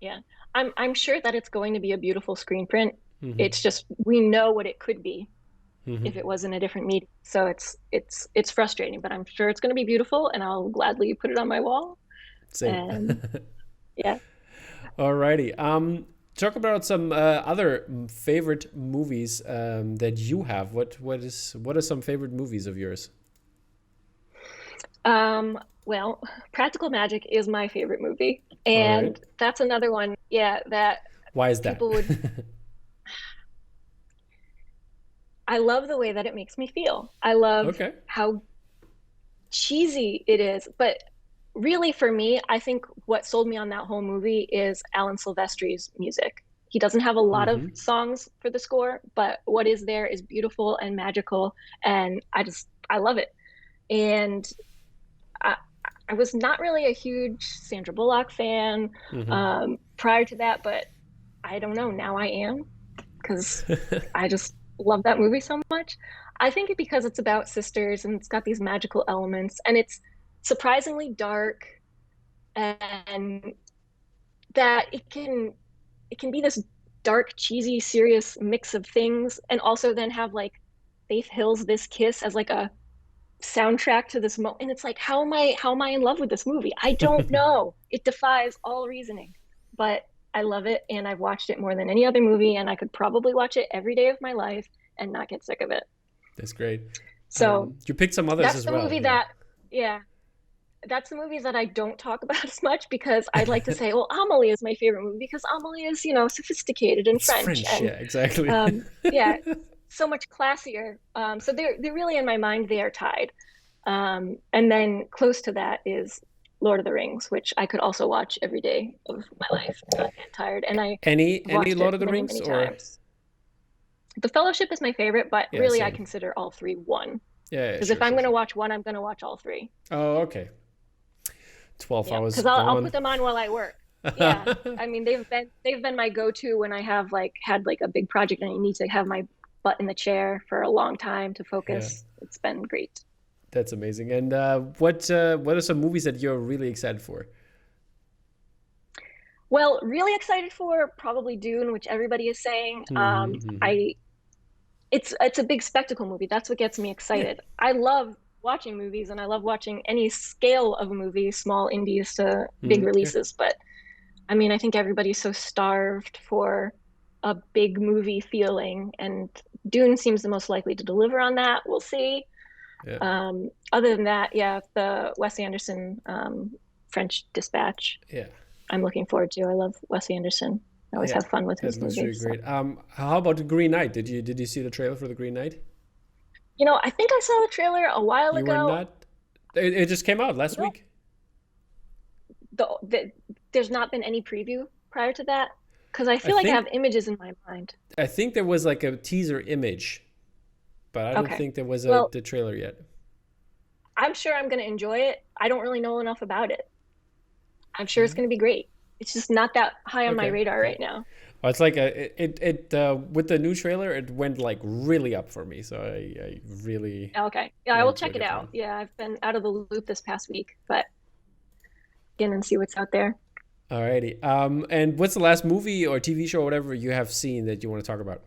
Yeah. I'm sure that it's going to be a beautiful screen print. hmm It's just we know what it could be hmm if it was in a different medium. So it's frustrating, but I'm sure it's going to be beautiful, and I'll gladly put it on my wall. same. And yeah. Alrighty. Talk about some other favorite movies that you have. What are some favorite movies of yours? Well, Practical Magic is my favorite movie, All right. and that's another one, yeah, that Why is that? people would. I love the way that it makes me feel. I love Okay. how cheesy it is, but really for me, I think what sold me on that whole movie is Alan Silvestri's music. He doesn't have a lot of hmm songs for the score, but what is there is beautiful and magical, and I love it. And I, I was not really a huge Sandra Bullock fan hmm prior to that, but I don't know. Now I am because I just love that movie so much. I think it because it's about sisters and it's got these magical elements and it's surprisingly dark and that it can be this dark, cheesy, serious mix of things and also then have like Faith Hill's This Kiss as like a soundtrack to this moment. And it's like, how am I in love with this movie? I don't know. It defies all reasoning. But I love it and I've watched it more than any other movie and I could probably watch it every day of my life and not get sick of it. That's great. So You picked some others that's as the well. movie Yeah. that, yeah, that's the movies that I don't talk about as much because I'd like to say, well, Amelie is my favorite movie because Amelie is, sophisticated and It's French French. and Yeah, exactly. yeah, so much classier. So they're really in my mind, they are tied. And then close to that is Lord of the Rings, which I could also watch every day of my life and not get tired. And I've Any watched Lord it of the many, Rings many or times. The Fellowship is my favorite, but yeah, really I same. consider all three one. Yeah, yeah, Because sure, if I'm sure, going to sure. watch one, I'm going to watch all three. Oh, okay. 12 Yeah, hours because I'll gone. put them on while I work. Yeah, I mean they've been my go-to when I have like had like a big project and I need to have my butt in the chair for a long time to Yeah, focus. It's been great. that's amazing. And what are some movies that you're really excited for? Well, really excited for probably Dune, which everybody is saying. Mm-hmm. It's a big spectacle movie. That's what gets me Yeah. excited. I love watching movies and I love watching any scale of a movie, small indies to big Yeah. releases. But I mean, I think everybody's so starved for a big movie feeling, and Dune seems the most likely to deliver on that. We'll see. Yeah. Other than that, yeah, the Wes Anderson French Dispatch, Yeah. I'm looking forward to. I love Wes Anderson. I always Yeah. have fun with That his looks really movies. So. great. How about the Green Knight? Did you see the trailer for the Green Knight? I think I saw the trailer a while You were ago. not. It just came out last No, week. there's not been any preview prior to that because I I feel like I have think images in my mind. I think there was like a teaser image, but I don't Okay. think there was Well, the trailer yet. I'm sure I'm going to enjoy it. I don't really know enough about it. I'm sure it's Yeah. going to be great. It's just not that high on my Okay. radar Okay. right now. Well, it's like with the new trailer, it went like really up for me. So I really Okay. Yeah, I will want to check it get out. one. Yeah, I've been out of the loop this past week, but again and see what's out there. Alrighty. And what's the last movie or TV show or whatever you have seen that you want to talk about?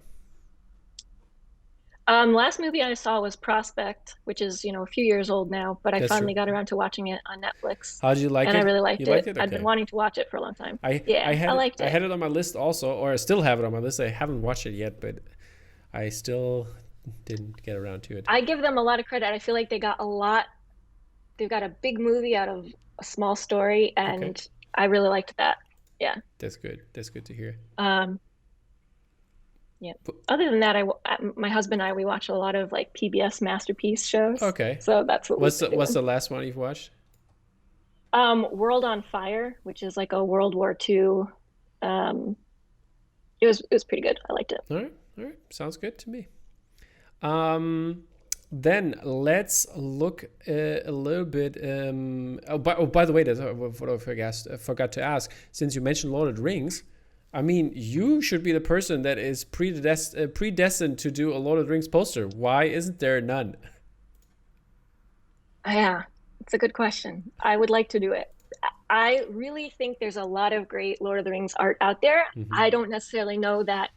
Last movie I saw was Prospect, which is, a few years old now, but I That's finally true. got around to watching it on Netflix, How did you like and I it? really You liked liked it. it? I'd been Okay. wanting to watch it for a long time. I Yeah, had I it. liked I it. had it on my list also, or I still have it on my list. I haven't watched it yet, but I still didn't get around to it. I give them a lot of credit. I feel like they've got a big movie out of a small story, Okay, and I really liked that. Yeah. that's good. That's good to hear. Um, yeah. But- Other than that, my husband and I, we watch a lot of like PBS masterpiece shows. Okay. So that's what we've been What's doing. the last one you've watched? World on Fire, which is like a World War II. Um, it was pretty good. I liked it. All right. All right. Sounds good to me. Um, then let's look a little bit. By the way, that's what I forgot to ask. Since you mentioned Lord of the Rings, I mean, you should be the person that is predestined to do a Lord of the Rings poster. Why isn't there none? Yeah, it's a good question. I would like to do it. I really think there's a lot of great Lord of the Rings art out there. Hmm. I don't necessarily know that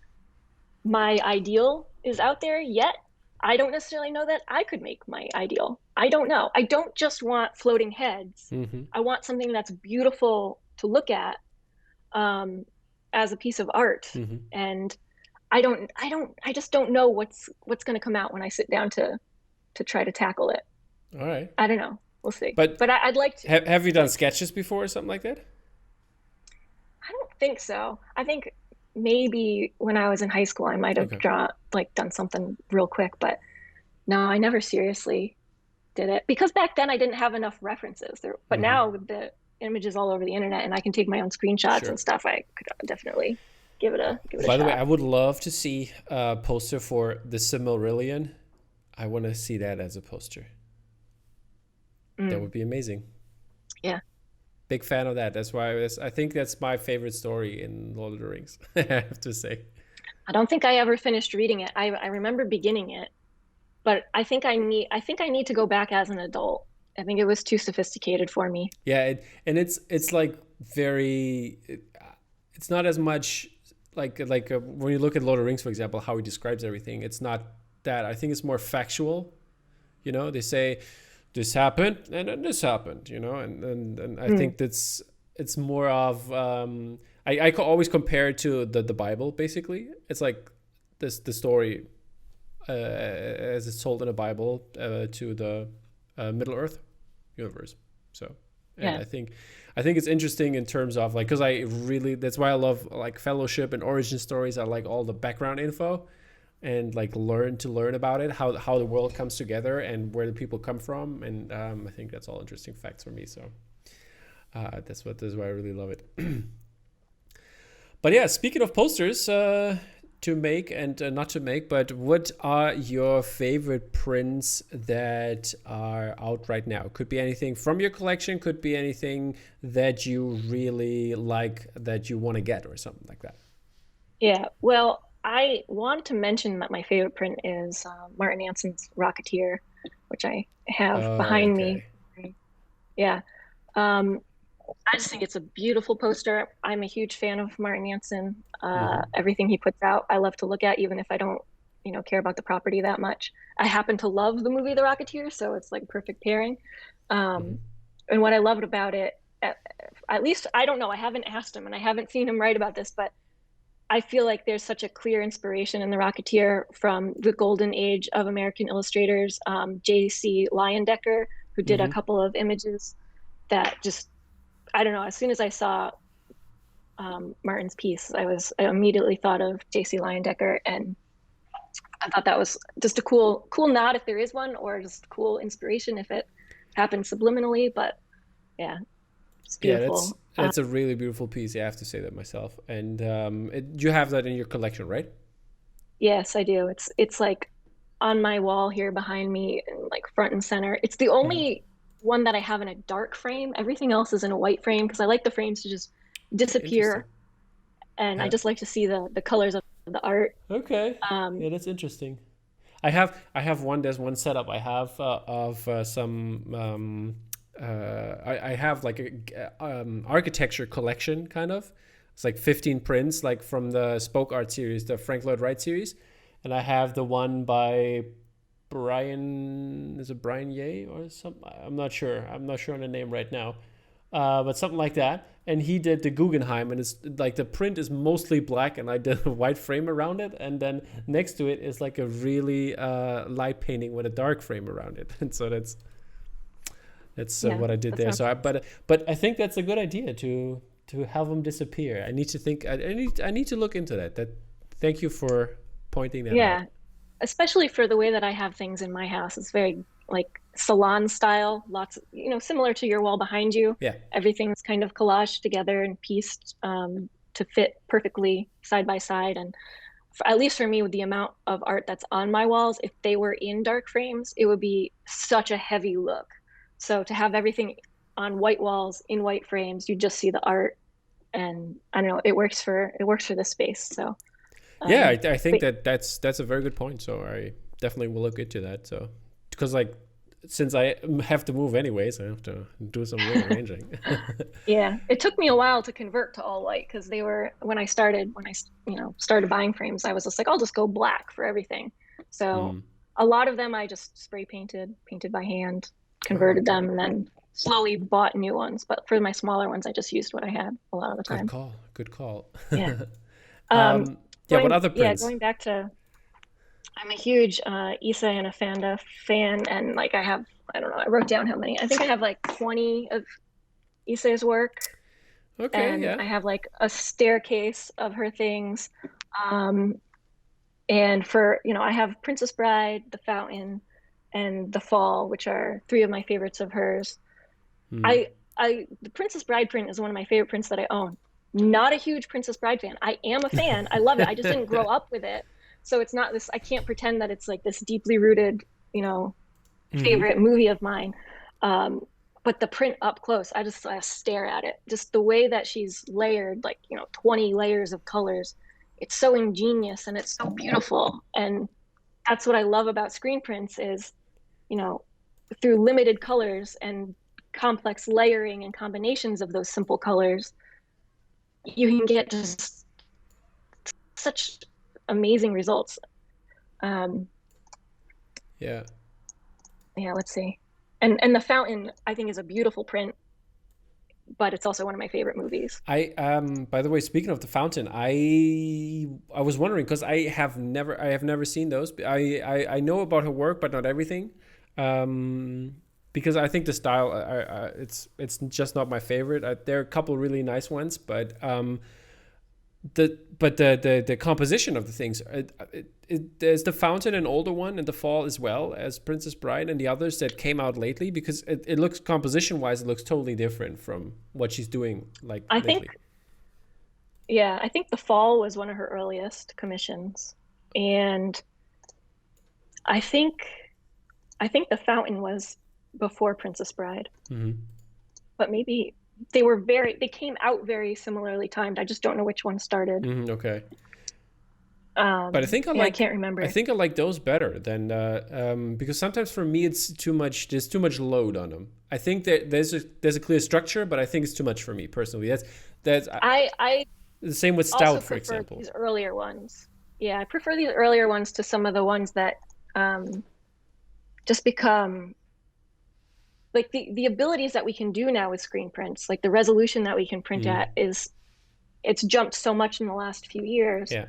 my ideal is out there yet. I don't necessarily know that I could make my ideal. I don't know. I don't just want floating heads. Hmm. I want something that's beautiful to look at, um, as a piece of art. Hmm. And I just don't know what's going to come out when I sit down to try to tackle it. All right. I don't know. We'll see. But But I'd like to. have you done sketches before or something like that? I don't think so. I think maybe when I was in high school, I might have Okay. done something real quick, but no, I never seriously did it because back then I didn't have enough references there. But Hmm. now with the images all over the internet and I can take my own screenshots and Sure. stuff, I could definitely give it a By the way, shot. I would love to see a poster for the Silmarillion. I want to see that as a poster. That Mm, would be amazing. yeah. Big fan of that. That's why I think that's my favorite story in Lord of the Rings. I have to say. I don't think I ever finished reading it. I remember beginning it, but I think I need to go back as an adult. I think it was too sophisticated for me. Yeah, and it's like it's not as much like when you look at Lord of the Rings, for example, how he describes everything. It's not that. I think it's more factual. They say this happened and then this happened. And I Mm, think it's more of I always compare it to the Bible. Basically, it's like the story as it's told in the Bible to the Middle Earth universe. So, and yeah. I think it's interesting in terms of like because that's why I love like Fellowship and origin stories. I like all the background info and like learn about it, how the world comes together and where the people come from, and I think that's all interesting facts for me. So that's why I really love it. But yeah, speaking of posters, to make and not to make, but what are your favorite prints that are out right now? Could be anything from your collection, could be anything that you really like that you want to get or something like that. Yeah. Well, I want to mention that my favorite print is Martin Anson's Rocketeer, which I have Oh, behind me. okay. Yeah. Um, I just think it's a beautiful poster. I'm a huge fan of Martin Anson. Hmm. Everything he puts out, I love to look at, even if I don't, care about the property that much. I happen to love the movie The Rocketeer, so it's like perfect pairing. Hmm. Um, and what I loved about it, at least I don't know, I haven't asked him and I haven't seen him write about this, but I feel like there's such a clear inspiration in The Rocketeer from the golden age of American illustrators, J.C. Leyendecker, who did a Hmm. couple of images that just, I don't know, as soon as I saw Martin's piece, I immediately thought of J.C. Leyendecker, and I thought that was just a cool nod if there is one, or just cool inspiration if it happened subliminally. But yeah, it's Yeah, that's beautiful. that's a really beautiful piece. Yeah, I have to say that myself. And you have that in your collection, right? Yes, I do. It's like on my wall here behind me, and like front and center. It's the Hmm. only one that I have in a dark frame. Everything else is in a white frame because I like the frames to just Interesting. disappear, and I Yeah. just like to see the colors of the art. Okay. Um, Yeah, that's interesting. I have one. There's one setup I have of some. I have like a architecture collection kind of. It's like 15 prints, like from the Spoke Art series, the Frank Lloyd Wright series, and I have the one by Brian. Is it Brian Ye or something? I'm not sure. I'm not sure on the name right now, but something like that. And he did the Guggenheim, and it's like the print is mostly black, and I did a white frame around it, and then next to it is like a really light painting with a dark frame around it, and so that's Yeah, what I did that there. sounds. So but I think that's a good idea to have them disappear. I need to think. I need to look into that. Thank you for pointing that out. Yeah, especially for the way that I have things in my house. It's very like salon style, lots, similar to your wall behind you. Yeah. Everything's kind of collaged together and pieced to fit perfectly side by side. And at least for me, with the amount of art that's on my walls, if they were in dark frames, it would be such a heavy look. So to have everything on white walls in white frames, you just see the art, and I don't know, it works for the space. So, Yeah, um, I think but that's a very good point. So I definitely will look into that. So because like since I have to move anyways, I have to do some rearranging. yeah, it took me a while to convert to all white because they were when I started buying frames, I was just like, I'll just go black for everything. So Mm. a lot of them I just spray painted by hand, Oh, converted okay. them, and then slowly bought new ones. But for my smaller ones, I just used what I had a lot of the Good time. call. Good call. Yeah. Um, Yeah. What other yeah, prints? going back to, I'm a huge Issa and Afanda fan, and like I don't know, I wrote down how many. I think I have like 20 of Issa's work, Okay. and Yeah. I have like a staircase of her things. Um, and I have Princess Bride, The Fountain, and The Fall, which are three of my favorites of hers. Mm. The Princess Bride print is one of my favorite prints that I own. Not a huge Princess Bride fan. I am a fan. I love it. I just didn't grow up with it. So it's not this, I can't pretend that it's like this deeply rooted, you know, Hmm. favorite movie of mine. Um, but the print up close, I stare at it. Just the way that she's layered, like, 20 layers of colors. It's so ingenious and it's so beautiful. And that's what I love about screen prints is, you know, through limited colors and complex layering and combinations of those simple colors, you can get just such amazing results. Um, Yeah. yeah, let's see. And The Fountain, I think, is a beautiful print, but it's also one of my favorite movies. I by the way, speaking of the fountain, I was wondering because I have never seen those. I know about her work, but not everything. Because I think the style it's just not my favorite. There are a couple really nice ones, but the composition of the things. There's the fountain, an older one, and the fall as well as Princess Bride, and the others that came out lately because it looks composition wise, it looks totally different from what she's doing like I think, lately. yeah, I think The Fall was one of her earliest commissions, and I think I think The Fountain was before Princess Bride, Hmm. but maybe they came out very similarly timed. I just don't know which one started. Hmm. Okay, but Yeah, I can't remember. I like those better than because sometimes for me it's too much. There's too much load on them. I think that there's a clear structure, but I think it's too much for me personally. That's I the same with also Stout, for prefer example. these earlier ones. Yeah, I prefer these earlier ones to some of the ones that um, just become like the abilities that we can do now with screen prints, like the resolution that we can print Hmm. at it's jumped so much in the last few years. Yeah.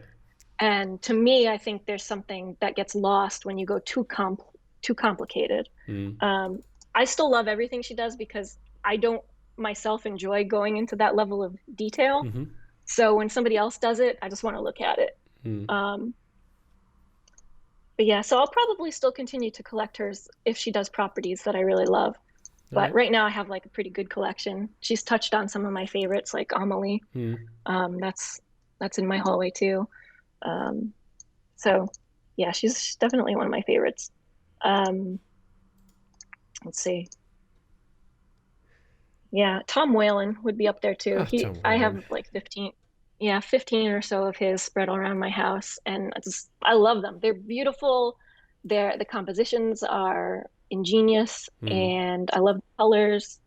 And to me, I think there's something that gets lost when you go too complicated. Hmm. Um, I still love everything she does because I don't myself enjoy going into that level of detail. Hmm. So when somebody else does it, I just want to look at it. Hmm. Um, but yeah, so I'll probably still continue to collect hers if she does properties that I really love. All But right. right now I have like a pretty good collection. She's touched on some of my favorites, like Amelie. Hmm. That's in my hallway too. Um, so yeah, she's definitely one of my favorites. Um, let's see. Yeah, Tom Whalen would be up there too. Ah, Tom I Whalen. have like 15, yeah, 15 or so of his spread all around my house, and I love them. They're beautiful. The compositions are ingenious, Hmm. and I love the colors.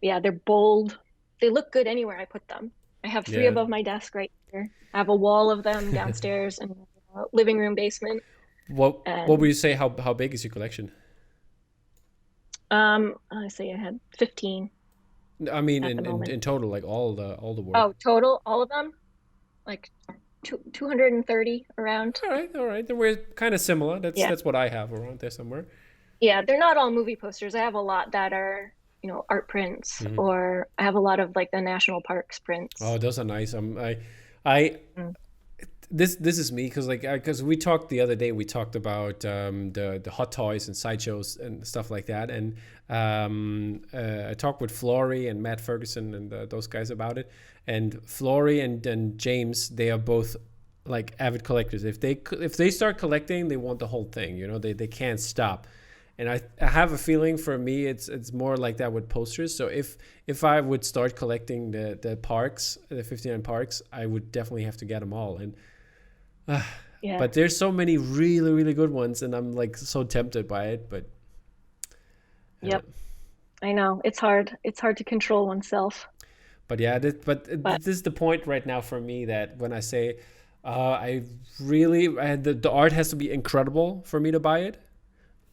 Yeah, they're bold. They look good anywhere I put them. I have three Yeah. above my desk right here. I have a wall of them downstairs in my room. living room, basement. What would And you say? How big is your collection? I say I had 15 I mean, at the moment. in total, like all the work. Oh, total, all of them, like 230 around. All right. Then we're kind of similar. Yeah. That's what I have around there somewhere. Yeah, they're not all movie posters. I have a lot that are, art prints, Hmm. or I have a lot of like the national parks prints. Oh, those are nice. I Mm. this is me because because we talked the other day. We talked about the hot toys and sideshows and stuff like that. And I talked with Flory and Matt Ferguson and those guys about it. And Flory and James, they are both like avid collectors. If they start collecting, they want the whole thing. They can't stop. And I have a feeling for me it's more like that with posters. So if I would start collecting the parks, the 59 parks, I would definitely have to get them all. And Yeah. but there's so many really really good ones, and I'm like so tempted by it. Uh, Yep. I know. It's hard. It's hard to control oneself. but yeah, But this is the point right now for me that when I say I really the art has to be incredible for me to buy it.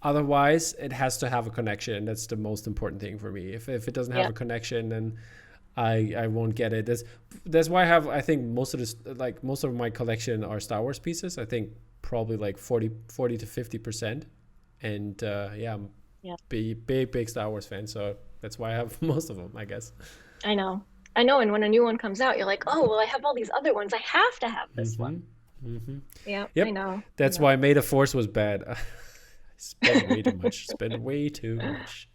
Otherwise, it has to have a connection, and that's the most important thing for me. If it doesn't have yeah. a connection, then I won't get it. That's why I think most of my collection are Star Wars pieces. I think probably like 40 to 50%. And yeah, I'm Yeah. big Star Wars fan, so that's why I have most of them, I guess. I know. I know. And when a new one comes out, you're like, oh, well, I have all these other ones. I have to have this one. Hmm. Hmm. Yeah, I Yep, know. I that's know. why May the Force was bad. I spent way too much. Spent way too much.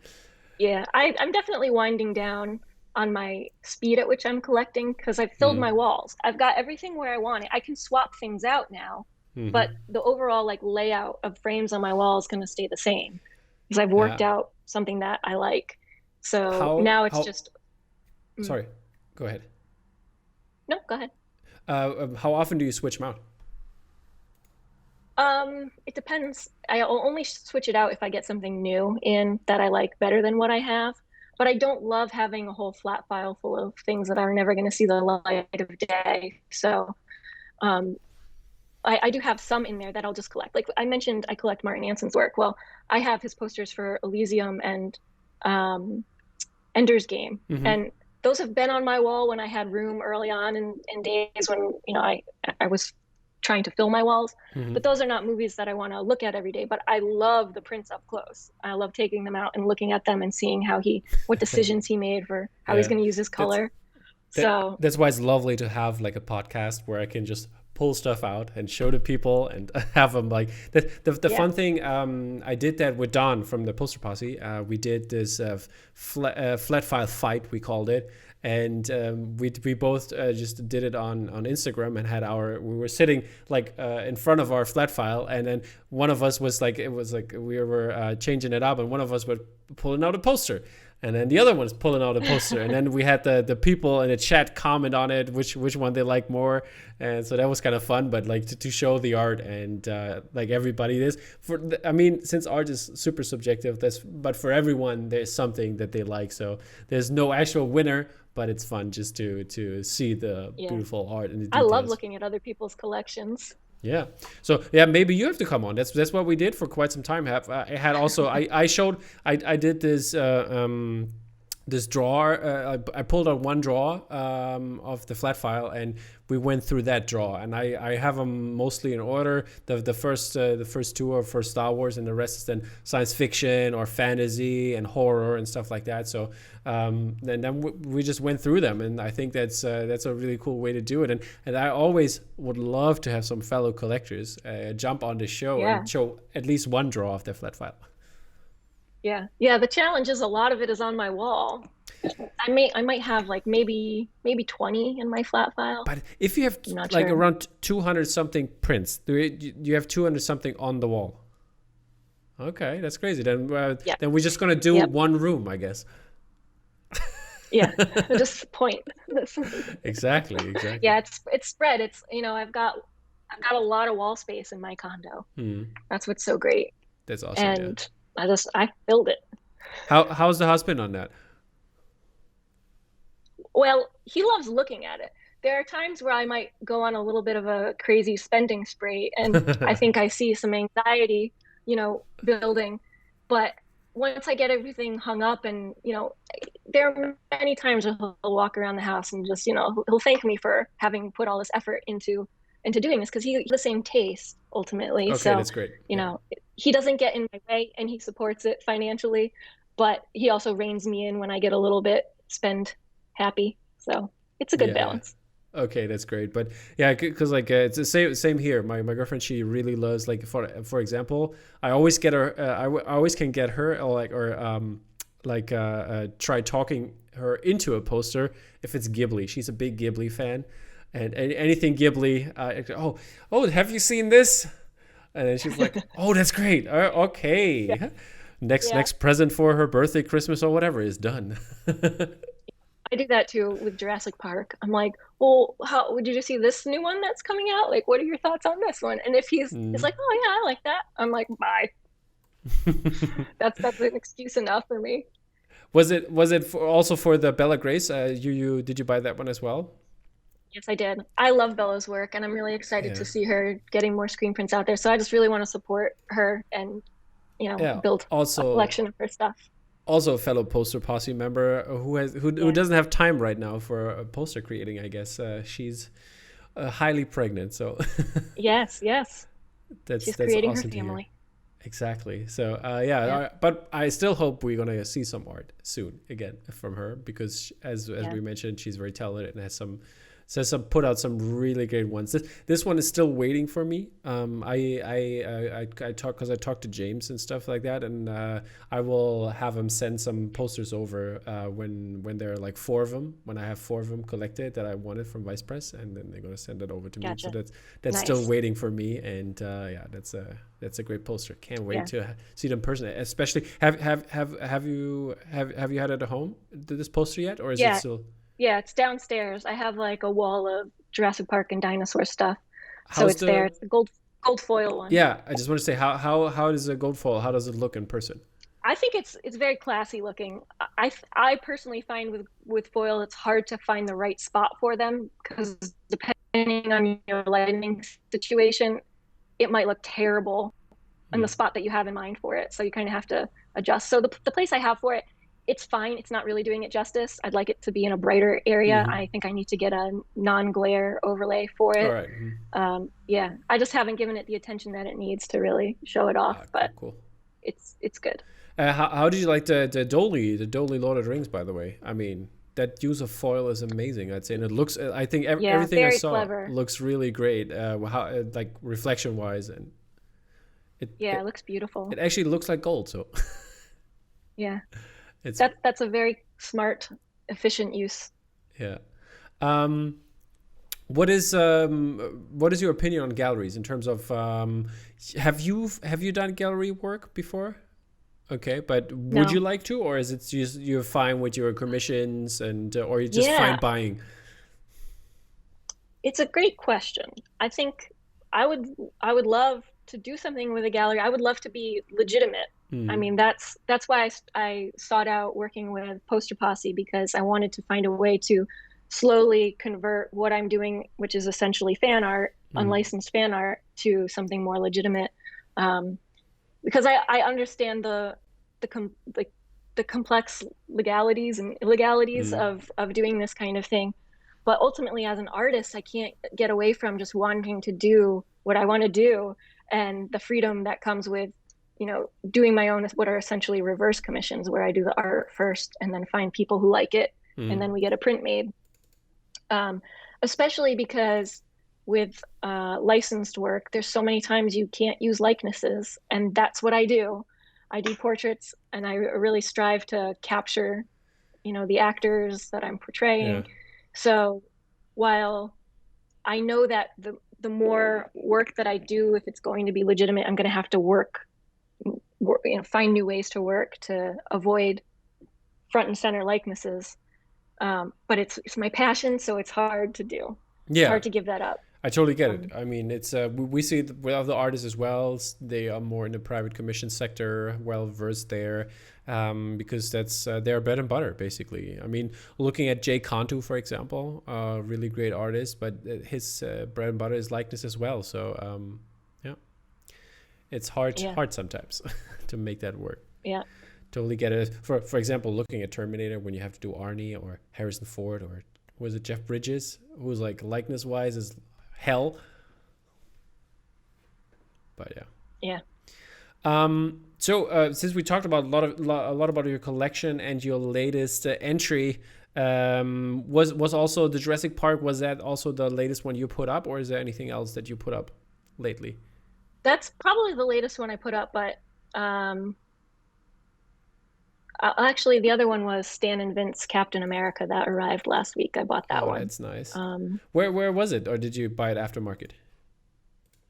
Yeah, I'm definitely winding down on my speed at which I'm collecting because I've filled Mm-hmm. my walls. I've got everything where I want it. I can swap things out now, but Mm-hmm. the overall like layout of frames on my wall is going to stay the same because I've worked Yeah. out something that I like. So How now it's how just, mm, Sorry, go ahead. no, go ahead. How often do you switch them out? It depends. I'll only switch it out if I get something new in that I like better than what I have. But I don't love having a whole flat file full of things that are never going to see the light of day. So um, I do have some in there that I'll just collect. Like I mentioned, I collect Martin Anson's work. Well, I have his posters for Elysium and um, Ender's Game, Mm-hmm. and those have been on my wall when I had room early on in days when I was trying to fill my walls. Mm-hmm. But those are not movies that I want to look at every day. But I love the prints up close. I love taking them out and looking at them and seeing what decisions he made for how he's Yeah, going to use his that's color. So that's why it's lovely to have like a podcast where I can just pull stuff out and show to people and have them like the yeah, fun thing. I did that with Don from the Poster Posse. We did this flat file fight, we called it. And we both just did it on Instagram and we were sitting like in front of our flat file, and then one of us was like, it was like we were changing it up, and one of us was pulling out a poster, and then the other one's pulling out a poster, and then we had the people in the chat comment on it which one they like more. And so that was kind of fun. But like to show the art, and like everybody is I mean, since art is super subjective, but for everyone there's something that they like, so there's no actual winner, but it's fun just to see the yeah. beautiful art and the I love details. looking at other people's collections. Yeah. So yeah, maybe you have to come on. That's what we did for quite some time. I had also I showed I did this drawer. I pulled out one drawer of the flat file, and we went through that drawer. And I have them mostly in order. The first two are for Star Wars, and the rest is then science fiction or fantasy and horror and stuff like that. So then we just went through them, and I think that's a really cool way to do it. And I always would love to have some fellow collectors jump on the show Yeah. and show at least one drawer of their flat file. Yeah. Yeah. The challenge is a lot of it is on my wall. I might have like maybe 20 in my flat file. But if you have I'm not like sure. around 200 something prints, do you have 200 something on the wall? Okay, that's crazy. Yeah. Then we're just gonna do Yep. one room, I guess. Yeah. Just point. Exactly, exactly. Yeah, it's spread. I've got a lot of wall space in my condo. Hmm, That's what's so great. that's awesome. Yeah. And I filled it. How's the husband on that? Well, he loves looking at it. there are times where I might go on a little bit of a crazy spending spree, and I think I see some anxiety, building. But once I get everything hung up, and there are many times where he'll walk around the house and just, he'll thank me for having put all this effort into doing this, because he has the same taste ultimately. Okay, So, that's great. you Yeah. know, he doesn't get in my way, and he supports it financially, but he also reins me in when I get a little bit spend happy. So it's a good Yeah, yeah. balance. Okay, that's great. But yeah, because like it's the same here. My girlfriend, she really loves, like, for example, I always get her. I always can get her, try talking her into a poster if it's Ghibli. She's a big Ghibli fan, and anything Ghibli. Oh, have you seen this? And then she's like, oh, that's great. Yeah. Okay, Yeah. next present for her birthday, Christmas, or whatever is done. I do that too with Jurassic Park. I'm like, well, how did you see this new one that's coming out? Like, what are your thoughts on this one? And if he's Mm. like, oh yeah, I like that. I'm like, bye. That's an excuse enough for me. Was it also for the Bella Grace? You did you buy that one as well? Yes, I did. I love Bella's work, and I'm really excited Yeah. to see her getting more screen prints out there. So I just really want to support her and, Yeah. build a Also, collection of her stuff. a fellow poster posse member who Yeah. doesn't have time right now for poster creating. I guess she's highly pregnant, so Yes, yes. She's that's creating her awesome to hear. family. Exactly. So yeah, Yeah. but I still hope we're gonna see some art soon again from her, because as Yeah. we mentioned, she's very talented and has put out some really great ones. This one is still waiting for me. I talk because I talked to James and stuff like that, and I will have him send some posters over when there are like four of them. When I have four of them collected that I wanted from Vice Press, and then they're gonna send it over to me. So Gotcha. that's still Nice. waiting for me, and yeah, that's a great poster. Can't wait Yeah. to see them personally. Especially have you had it at home, this poster yet, or is it Yeah. still? Yeah. It's downstairs. I have like a wall of Jurassic Park and dinosaur stuff. So How's it's there. the It's the gold foil one. Yeah, I just want to say how does a gold foil? How does it look in person? I think it's very classy looking. I personally find with foil it's hard to find the right spot for them, because depending on your lighting situation, it might look terrible in the Mm. spot that you have in mind for it. So you kind of have to adjust. So the place I have for it, it's fine. It's not really doing it justice. I'd like it to be in a brighter area. Mm-hmm. I think I need to get a non-glare overlay for All it. right. Mhm. Yeah, I just haven't given it the attention that it needs to really show it off, Cool, but cool. it's good. How did you like the Dolly Lord of the Rings? By the way, I mean that use of foil is amazing. I'd say, and it looks. I think Yeah, everything I very saw clever. looks really great. How like reflection wise, and it, Yeah, it it looks beautiful. it actually looks like gold. So Yeah. it's That's a very smart, efficient use. yeah. Um, what is your opinion on galleries in terms of have you done gallery work before? Okay, but would you No. like to, or is it just you're fine with your commissions, and or you just fine Yeah, buying? it's a great question. I think I would I would love to do something with a gallery. I would love to be legitimate. I Mm, mean, that's why I sought out working with Poster Posse, because I wanted to find a way to slowly convert what I'm doing, which is essentially fan art, mm, unlicensed fan art, to something more legitimate. Um, because I understand the com like the complex legalities and illegalities mm, of doing this kind of thing. But ultimately, as an artist, I can't get away from just wanting to do what I want to do, and the freedom that comes with, doing my own, what are essentially reverse commissions, where I do the art first and then find people who like it, and mm, then we get a print made. Um, Especially because with licensed work, there's so many times you can't use likenesses, and that's what I do. I do portraits, and I really strive to capture, the actors that I'm yeah, portraying. So while I know that the more work that I do, if it's going to be legitimate, I'm going to have to find new ways to work to avoid front and center likenesses. But it's my passion, so it's hard to do. It's yeah. hard to give that up. I totally get it. Um, I mean, it's we see it with other artists as well. They are more in the private commission sector, well versed there, because that's their bread and butter, basically. I mean, looking at Jay Cantu, for example, really great artist, but his bread and butter is likeness as well. So yeah, it's yeah, hard sometimes to make that work. yeah. Totally get it. For example, looking at Terminator, when you have to do Arnie or Harrison Ford or was it Jeff Bridges, who's like likeness wise is hell. But yeah. Yeah. So since we talked about a lot about your collection and your latest entry, was also the Jurassic Park. Was that also the latest one you put up, or is there anything else that you put up lately? That's probably the latest one I put up, but actually the other one was Stan and Vince Captain America that arrived last week. I bought that Oh, one. that's nice. Um, Where was it, or did you buy it aftermarket?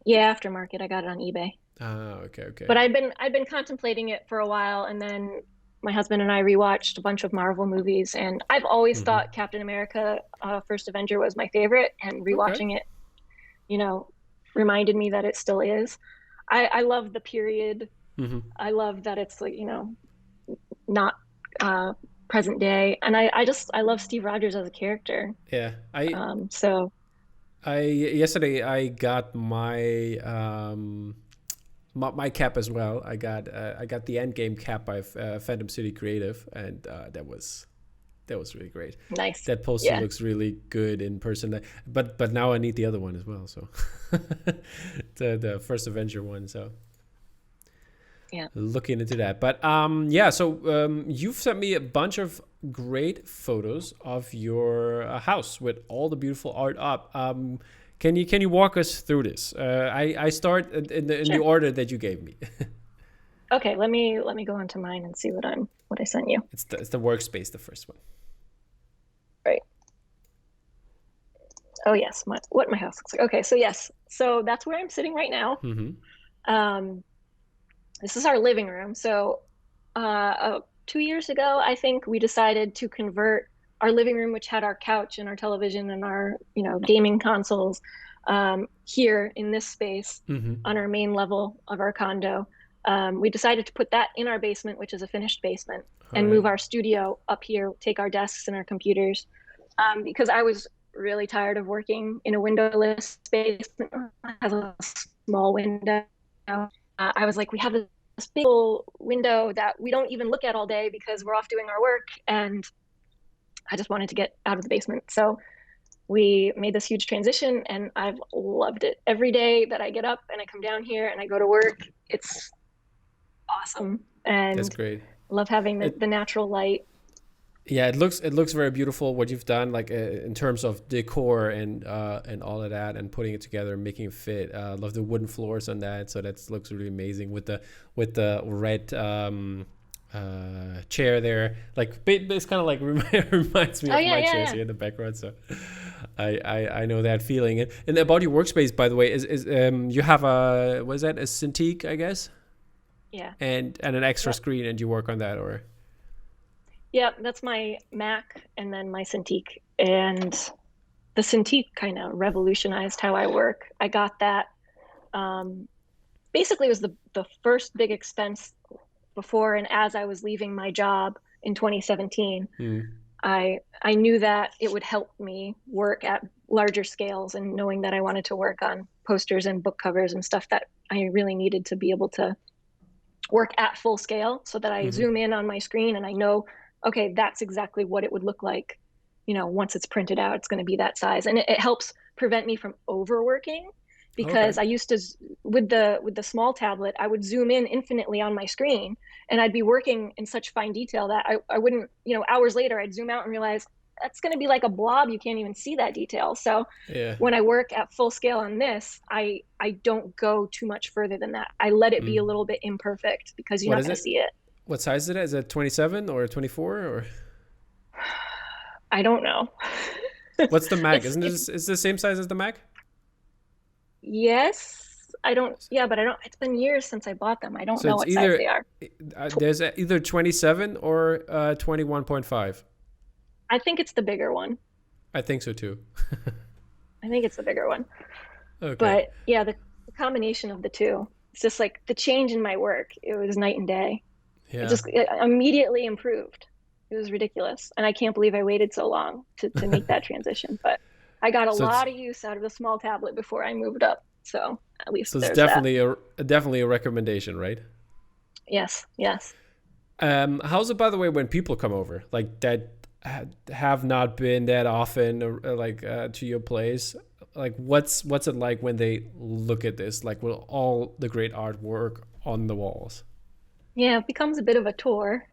yeah, aftermarket. I got it on eBay. Ah, okay. But I'd been contemplating it for a while, and then my husband and I rewatched a bunch of Marvel movies, and I've always Mm-hmm. thought Captain America, First Avenger was my favorite, and Okay. rewatching it, you know, reminded me that it still is. I love the period. Mm-hmm. I love that it's like, not uh, present day, and I love Steve Rogers as a character. Yeah. So I yesterday I got my cap as well. I got the Endgame cap by Phantom City Creative, and that was really great. nice. That poster Yeah, looks really good in person. But now I need the other one as well. So the first Avenger one. So yeah. looking into that. But yeah. So you've sent me a bunch of great photos of your house with all the beautiful art up. Can you walk us through this? I start in the Sure. order that you gave me. Okay, let me go onto mine and see what I sent you. It's the workspace, the first one. Right. Oh yes, what my house looks like. Okay, so yes, so that's where I'm sitting right now. Mm-hmm. Um, this is our living room. So 2 years ago, I think we decided to convert our living room, which had our couch and our television and our gaming consoles, here in this space Mm-hmm. on our main level of our condo. We decided to put that in our basement, which is a finished basement, All and right. move our studio up here, take our desks and our computers, because I was really tired of working in a windowless basement that has a small window. I was like, we have this big window that we don't even look at all day because we're off doing our work, and I just wanted to get out of the basement. So we made this huge transition, and I've loved it. Every day that I get up and I come down here and I go to work, it's awesome, That's and great. love having It the natural light. Yeah, it looks very beautiful what you've done, like in terms of decor and all of that, and putting it together, making it fit. Love the wooden floors on that, so that looks really amazing with the red chair there. Like it's kind of like reminds me Oh of yeah, my yeah, chairs yeah. here in the background. So I know that feeling. And about your workspace, by the way, is you have a what is that, a Cintiq, I guess, Yeah. and an extra Yep. screen, and you work on that, or Yep, that's my Mac and then my Cintiq. And the Cintiq kind of revolutionized how I work. I got that. Um, Basically, it was the first big expense before and as I was leaving my job in 2017. hmm. I knew that it would help me work at larger scales, and knowing that I wanted to work on posters and book covers and stuff that I really needed to be able to work at full scale, so that I Hmm. zoom in on my screen and I know, okay, that's exactly what it would look like. Once it's printed out, it's going to be that size, and it helps prevent me from overworking, Okay. because I used to, with the small tablet, I would zoom in infinitely on my screen, and I'd be working in such fine detail that I wouldn't, hours later, I'd zoom out and realize that's going to be like a blob. You can't even see that detail. So Yeah. when I work at full scale on this, I don't go too much further than that. I let it be a Mm. little bit imperfect because you're What not is going to it? see it. What size is it? Is it 27 or 24 or I don't know. what's the Mac? it's Isn't it's this is the same size as the Mac? Yes, I don't. Yeah, but I don't. It's been years since I bought them. I don't So know it's what size either they are. there's either 27 or 21.5. I think it's the bigger one. I think so too. I think it's the bigger one. Okay. But yeah, the combination of the two, it's just like the change in my work. It was night and day. Yeah. It immediately improved. It was ridiculous. And I can't believe I waited so long to make that transition. But I got a So it's lot of use out of the small tablet before I moved up. So at least so it's there's that. definitely a recommendation, right? Yes, yes. How's it, by the way, when people come over like that have not been that often, to your place? Like, what's it like when they look at this, like with all the great artwork on the walls? Yeah, it becomes a bit of a tour.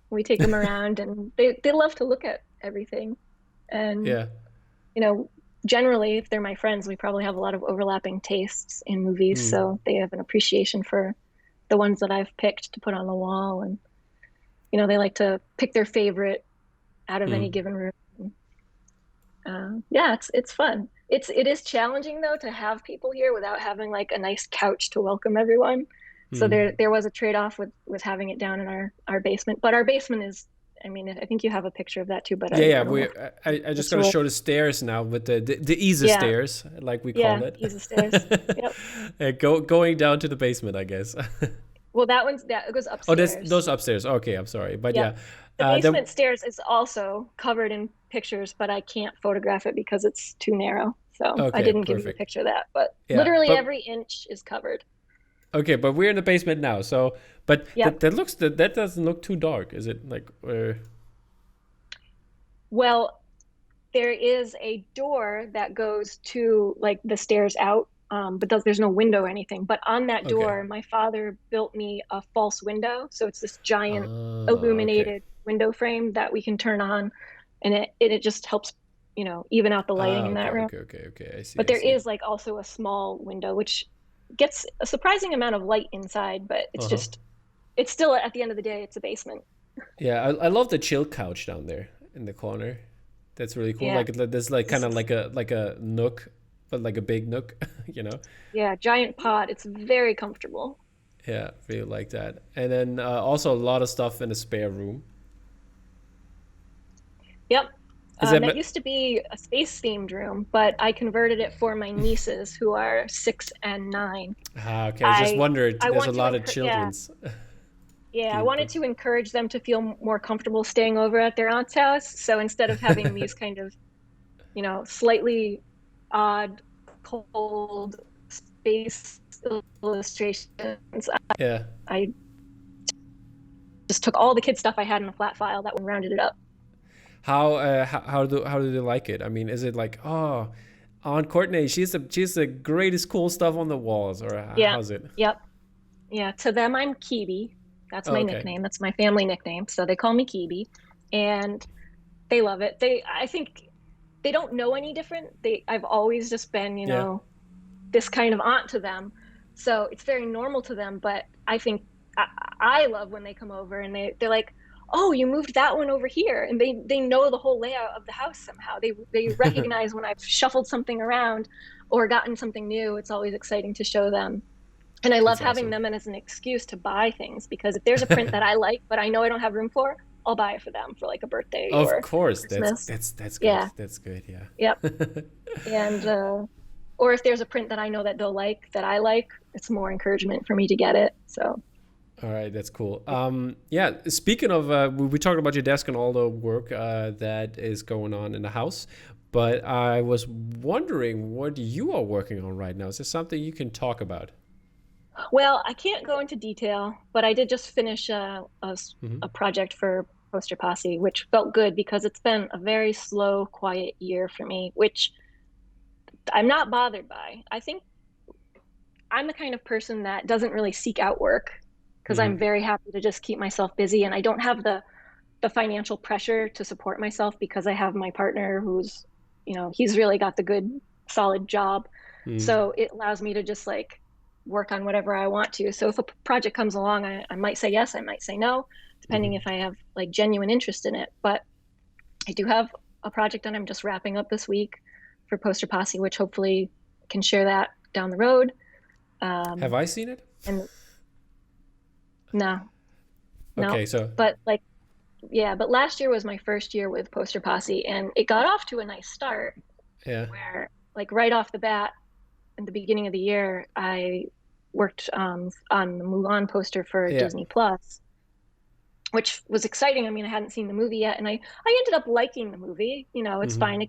We take them around and they love to look at everything. And, Yeah. you know, generally, if they're my friends, we probably have a lot of overlapping tastes in movies. Mm. So they have an appreciation for the ones that I've picked to put on the wall. And, they like to pick their favorite out of any Mm. given room. Yeah, it's fun. It is challenging though to have people here without having like a nice couch to welcome everyone. So Mm. there was a trade-off with having it down in our basement. But our basement is, I mean, I think you have a picture of that too, but Yeah, I yeah. don't know. I just It's gotta real. show the stairs now with the easy Yeah, stairs, like we call yeah, it. easy stairs. Yep. Going down to the basement, I guess. Well, that it goes Oh, there's upstairs. those upstairs. Okay, I'm sorry, but Yep. yeah. The Then basement stairs is also covered in pictures, but I can't photograph it because it's too narrow. So I okay, didn't give you a perfect. picture of that, but Yeah, literally but every inch is covered. okay, but we're in the basement now. So, but Yep. that doesn't look too dark, is it? Like, Well, there is a door that goes to like the stairs out, but there's no window or anything. But on that okay. door, my father built me a false window. So it's this giant Okay. illuminated window frame that we can turn on, and it just helps, even out the lighting in that Okay, room. okay, okay, okay. I see, But I there see. is like also a small window which gets a surprising amount of light inside, but Uh-huh. it's still at the end of the day, it's a basement. Yeah, I love the chill couch down there in the corner. That's really cool. Yeah. Like there's like kind This of is like a nook, but like a big nook, you know? yeah, giant pod. It's very comfortable. Yeah, really like that. And then also a lot of stuff in the spare room. Yep. Is that That used to be a space themed room, but I converted it for my nieces who are 6 and 9. okay? I just I wondered. I There's a want to lot of encourage, yeah, children's yeah, I wanted themed. to encourage them to feel more comfortable staying over at their aunt's house. So instead of having these kind of, slightly odd, cold space illustrations, Yeah. I just took all the kid stuff I had in a flat file that one rounded it up. How do they like it? I mean, is it like, oh, Aunt Courtney, she's the greatest cool stuff on the walls, or Yeah. how's it? Yep. Yeah. To them, I'm Kibi. That's Oh, my okay. nickname. That's my family nickname. So they call me Kibi, and they love it. I think they don't know any different. I've always just been, Yeah. this kind of aunt to them. So it's very normal to them. But I think I love when they come over and they're like, oh, you moved that one over here. And they know the whole layout of the house somehow. They recognize when I've shuffled something around or gotten something new. It's always exciting to show them. And I love That's having awesome. them as an excuse to buy things because if there's a print that I like, but I know I don't have room for, I'll buy it for them for like a birthday Of or course, Christmas. that's good. Yeah. That's good. Yeah. Yep. And or if there's a print that I know that they'll like that I like, it's more encouragement for me to get it. So All right, that's cool. Yeah, speaking of, we talked about your desk and all the work that is going on in the house, but I was wondering what you are working on right now. Is there something you can talk about? well, I can't go into detail, but I did just finish Hmm. a project for Poster Posse, which felt good because it's been a very slow, quiet year for me, which I'm not bothered by. I think I'm the kind of person that doesn't really seek out work because I'm Hmm. very happy to just keep myself busy and I don't have the financial pressure to support myself because I have my partner who's, he's really got the good solid job. Hmm. So it allows me to just like work on whatever I want to. So if a project comes along, I might say yes, I might say no, depending Hmm. if I have like genuine interest in it. But I do have a project that I'm just wrapping up this week for Poster Posse, which hopefully can share that down the road. Have Um, I seen it? and no, no, Okay, so but like, yeah, but last year was my first year with Poster Posse and it got off to a nice start yeah. where like right off the bat, at the beginning of the year, I worked on the Mulan poster for Yeah. Disney Plus, which was exciting. I mean, I hadn't seen the movie yet, and I ended up liking the movie. You know, it's Mm-hmm. fine.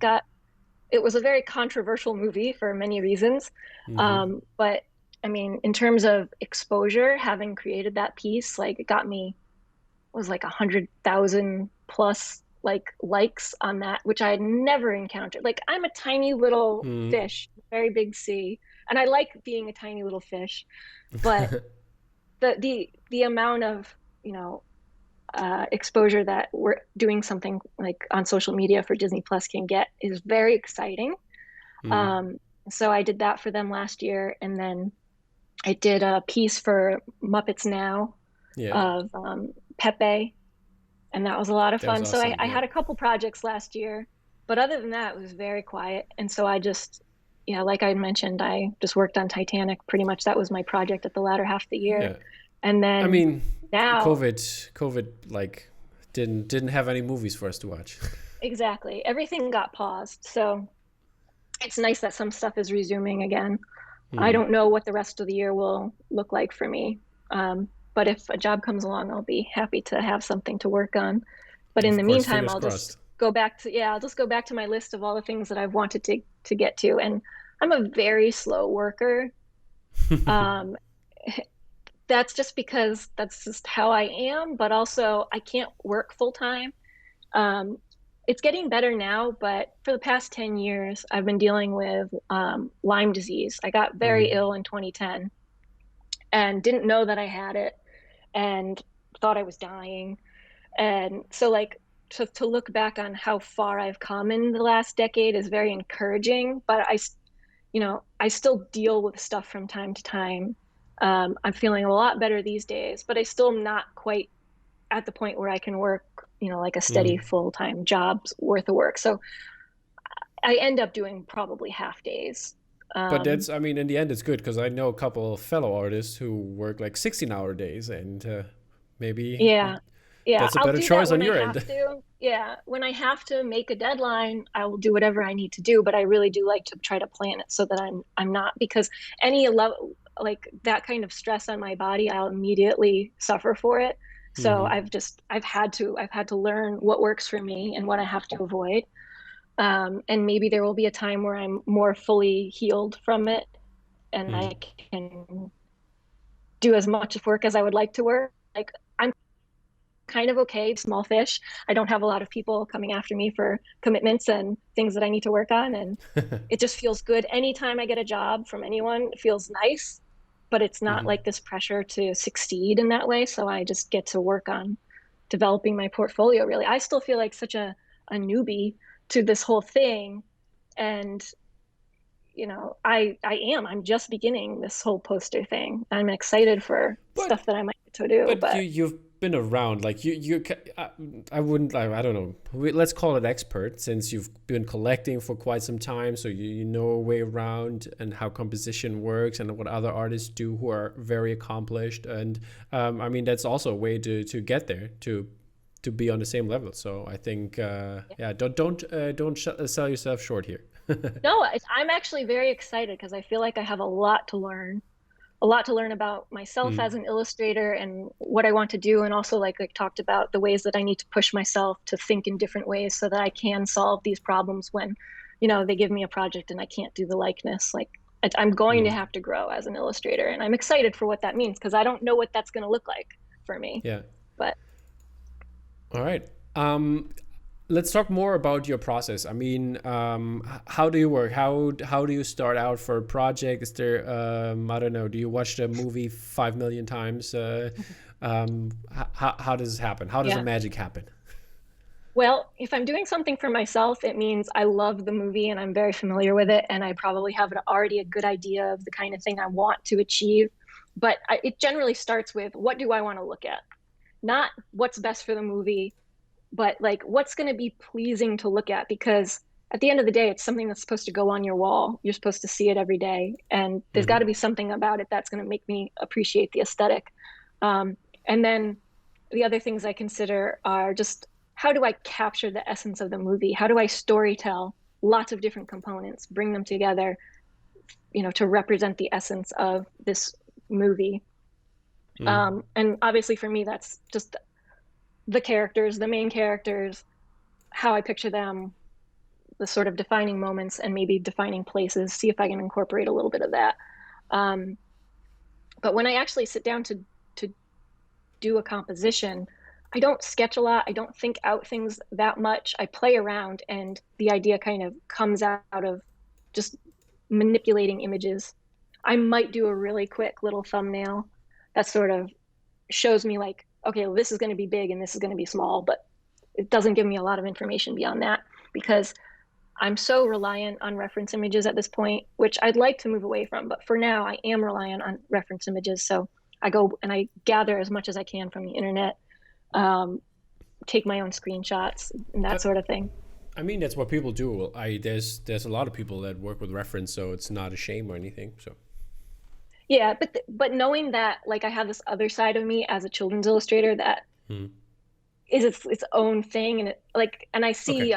It was a very controversial movie for many reasons. Mm-hmm. But I mean, in terms of exposure, having created that piece, like it got me was like 100,000 plus like likes on that, which I had never encountered. Like I'm a tiny little Mm-hmm. fish, very big sea, and I like being a tiny little fish, but the amount of, you know, exposure that we're doing something like on social media for Disney Plus can get is very exciting. Mm-hmm. Um, so I did that for them last year, and then I did a piece for Muppets Now Yeah. of Pepe, and that was a lot of That was fun. So awesome. I Yeah. had a couple projects last year, but other than that, it was very quiet. And so I just, yeah, like I mentioned, I just worked on Titanic. Pretty much that was my project at the latter half of the year. Yeah. And I then mean, now, COVID, like didn't have any movies for us to watch. exactly, everything got paused. So it's nice that some stuff is resuming again. I Hmm. don't know what the rest of the year will look like for me. But if a job comes along, I'll be happy to have something to work on. But in Of the course, meantime, fingers I'll just crossed. go back to, yeah, I'll just go back to my list of all the things that I've wanted to get to. And I'm a very slow worker. Um, that's just because that's just how I am, but also I can't work full time. Um, it's getting better now, but for the past 10 years, I've been dealing with Lyme disease. I got very Hmm. ill in 2010 and didn't know that I had it and thought I was dying. And so, like, to look back on how far I've come in the last decade is very encouraging, but you know, I still deal with stuff from time to time. I'm feeling a lot better these days, but I still am not quite at the point where I can work, you know, like a steady Hmm. full-time job's worth of work. So I end up doing probably half days. But Um, that's, I mean, in the end, it's good because I know a couple of fellow artists who work like 16-hour days, and maybe yeah. Yeah, that's a I'll better do that choice on when I your have end. to. Yeah, when I have to make a deadline, I will do whatever I need to do, but I really do like to try to plan it so that I'm not because any level like that kind of stress on my body, I'll immediately suffer for it. So Hmm. I've had to learn what works for me and what I have to avoid. And maybe there will be a time where I'm more fully healed from it and Hmm. I can do as much work as I would like to work. Like I'm kind of okay, small fish. I don't have a lot of people coming after me for commitments and things that I need to work on. And it just feels good. Anytime I get a job from anyone, it feels nice, but it's not Hmm. like this pressure to succeed in that way. So I just get to work on developing my portfolio really. I still feel like such a newbie to this whole thing. And you know, I'm just beginning this whole poster thing. I'm excited for But stuff that I might get to do, But but you've been around, like I wouldn't, I don't know. Let's call it expert, since you've been collecting for quite some time, so you know a way around and how composition works and what other artists do who are very accomplished. And I mean that's also a way to get there to be on the same level. So I think yeah, don't sell yourself short here. no, I'm actually very excited because I feel like I have a lot to learn about myself Mm, as an illustrator and what I want to do, and also like talked about the ways that I need to push myself to think in different ways so that I can solve these problems when, you know, they give me a project and I can't do the likeness. Like I'm going to mm, have to grow as an illustrator, and I'm excited for what that means because I don't know what that's going to look like for me. yeah. But All right. Let's talk more about your process. I mean, how do you work? How do you start out for a project? Is there I don't know. Do you watch the movie 5 million times? How does this happen? How does the yeah. magic happen? Well, if I'm doing something for myself, it means I love the movie and I'm very familiar with it, and I probably have already a good idea of the kind of thing I want to achieve. But it generally starts with what do I want to look at? Not what's best for the movie, but like what's going to be pleasing to look at because at the end of the day, it's something that's supposed to go on your wall. You're supposed to see it every day, and there's got to Hmm. be something about it that's going to make me appreciate the aesthetic. And then the other things I consider are just how do I capture the essence of the movie? How do I story tell? lots of different components, bring them together, to represent the essence of this movie. And obviously for me, that's just the characters, the main characters, how I picture them, the sort of defining moments and maybe defining places, see if I can incorporate a little bit of that. But when I actually sit down to do a composition, I don't sketch a lot. I don't think out things that much. I play around, and the idea kind of comes out of just manipulating images. I might do a really quick little thumbnail that sort of shows me like, okay, well, this is going to be big and this is going to be small, but it doesn't give me a lot of information beyond that, because I'm so reliant on reference images at this point, which I'd like to move away from. But for now, I am reliant on reference images. So I go and I gather as much as I can from the internet, take my own screenshots and that sort of thing. I mean, that's what people do. There's a lot of people that work with reference, so it's not a shame or anything. So yeah, but knowing that, like, I have this other side of me as a children's illustrator that is its own thing, and and I see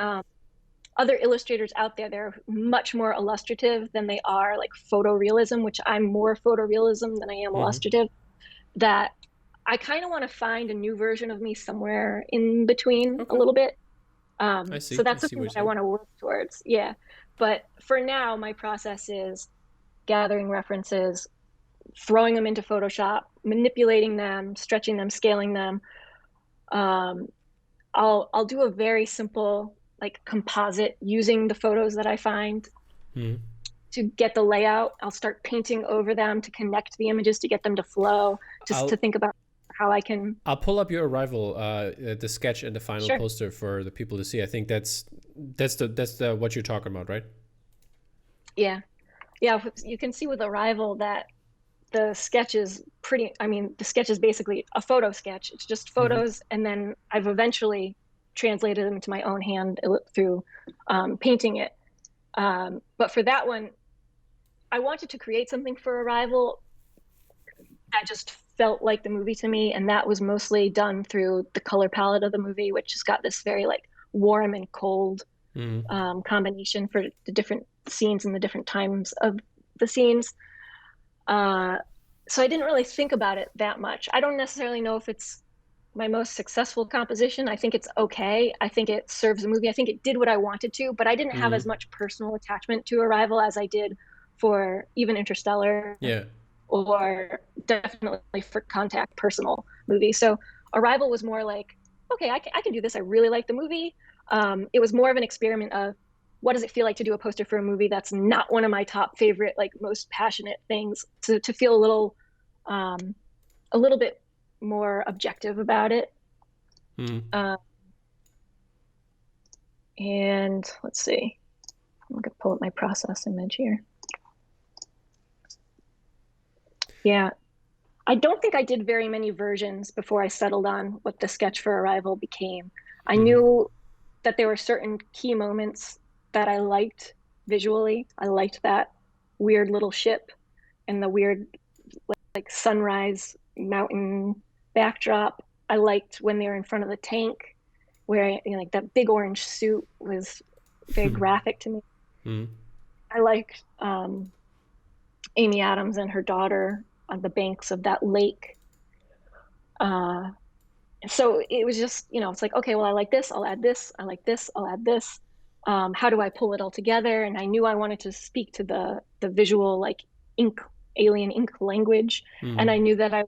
other illustrators out there, they're much more illustrative than they are like photorealism, which I'm more photorealism than I am illustrative. That I kind of want to find a new version of me somewhere in between a little bit. I see. So that's something that I want to work towards. Yeah. But for now, my process is gathering references, throwing them into Photoshop, manipulating them, stretching them, scaling them. I'll do a very simple like composite using the photos that I find to get the layout. I'll start painting over them to connect the images, to get them to flow, just to think about how I can. I'll pull up your Arrival, the sketch and the final poster for the people to see. I think that's the what you're talking about, right? Yeah. You can see with Arrival that the sketch is the sketch is basically a photo sketch. It's just photos, and then I've eventually translated them to my own hand through painting it. But for that one, I wanted to create something for Arrival that just felt like the movie to me, and that was mostly done through the color palette of the movie, which has got this very like warm and cold combination for the different scenes and the different times of the scenes. So I didn't really think about it that much. I don't necessarily know if it's my most successful composition. I think it's okay. I think it serves the movie. I think it did what I wanted to, but I didn't have as much personal attachment to Arrival as I did for even Interstellar. Yeah. Or definitely for Contact, personal movie. So Arrival was more like, okay, I can do this. I really like the movie. It was more of an experiment of what does it feel like to do a poster for a movie that's not one of my top favorite, like most passionate things, to feel a little bit more objective about it. And let's see, I'm gonna pull up my process image here. Yeah, I don't think I did very many versions before I settled on what the sketch for Arrival became. I knew that there were certain key moments that I liked visually. I liked that weird little ship and the weird like sunrise mountain backdrop. I liked when they were in front of the tank, where like that big orange suit was very graphic to me. I liked Amy Adams and her daughter on the banks of that lake. So it was just, it's like, okay, well, I like this, I'll add this. I like this, I'll add this. How do I pull it all together? And I knew I wanted to speak to the visual, like alien ink language. And I knew that I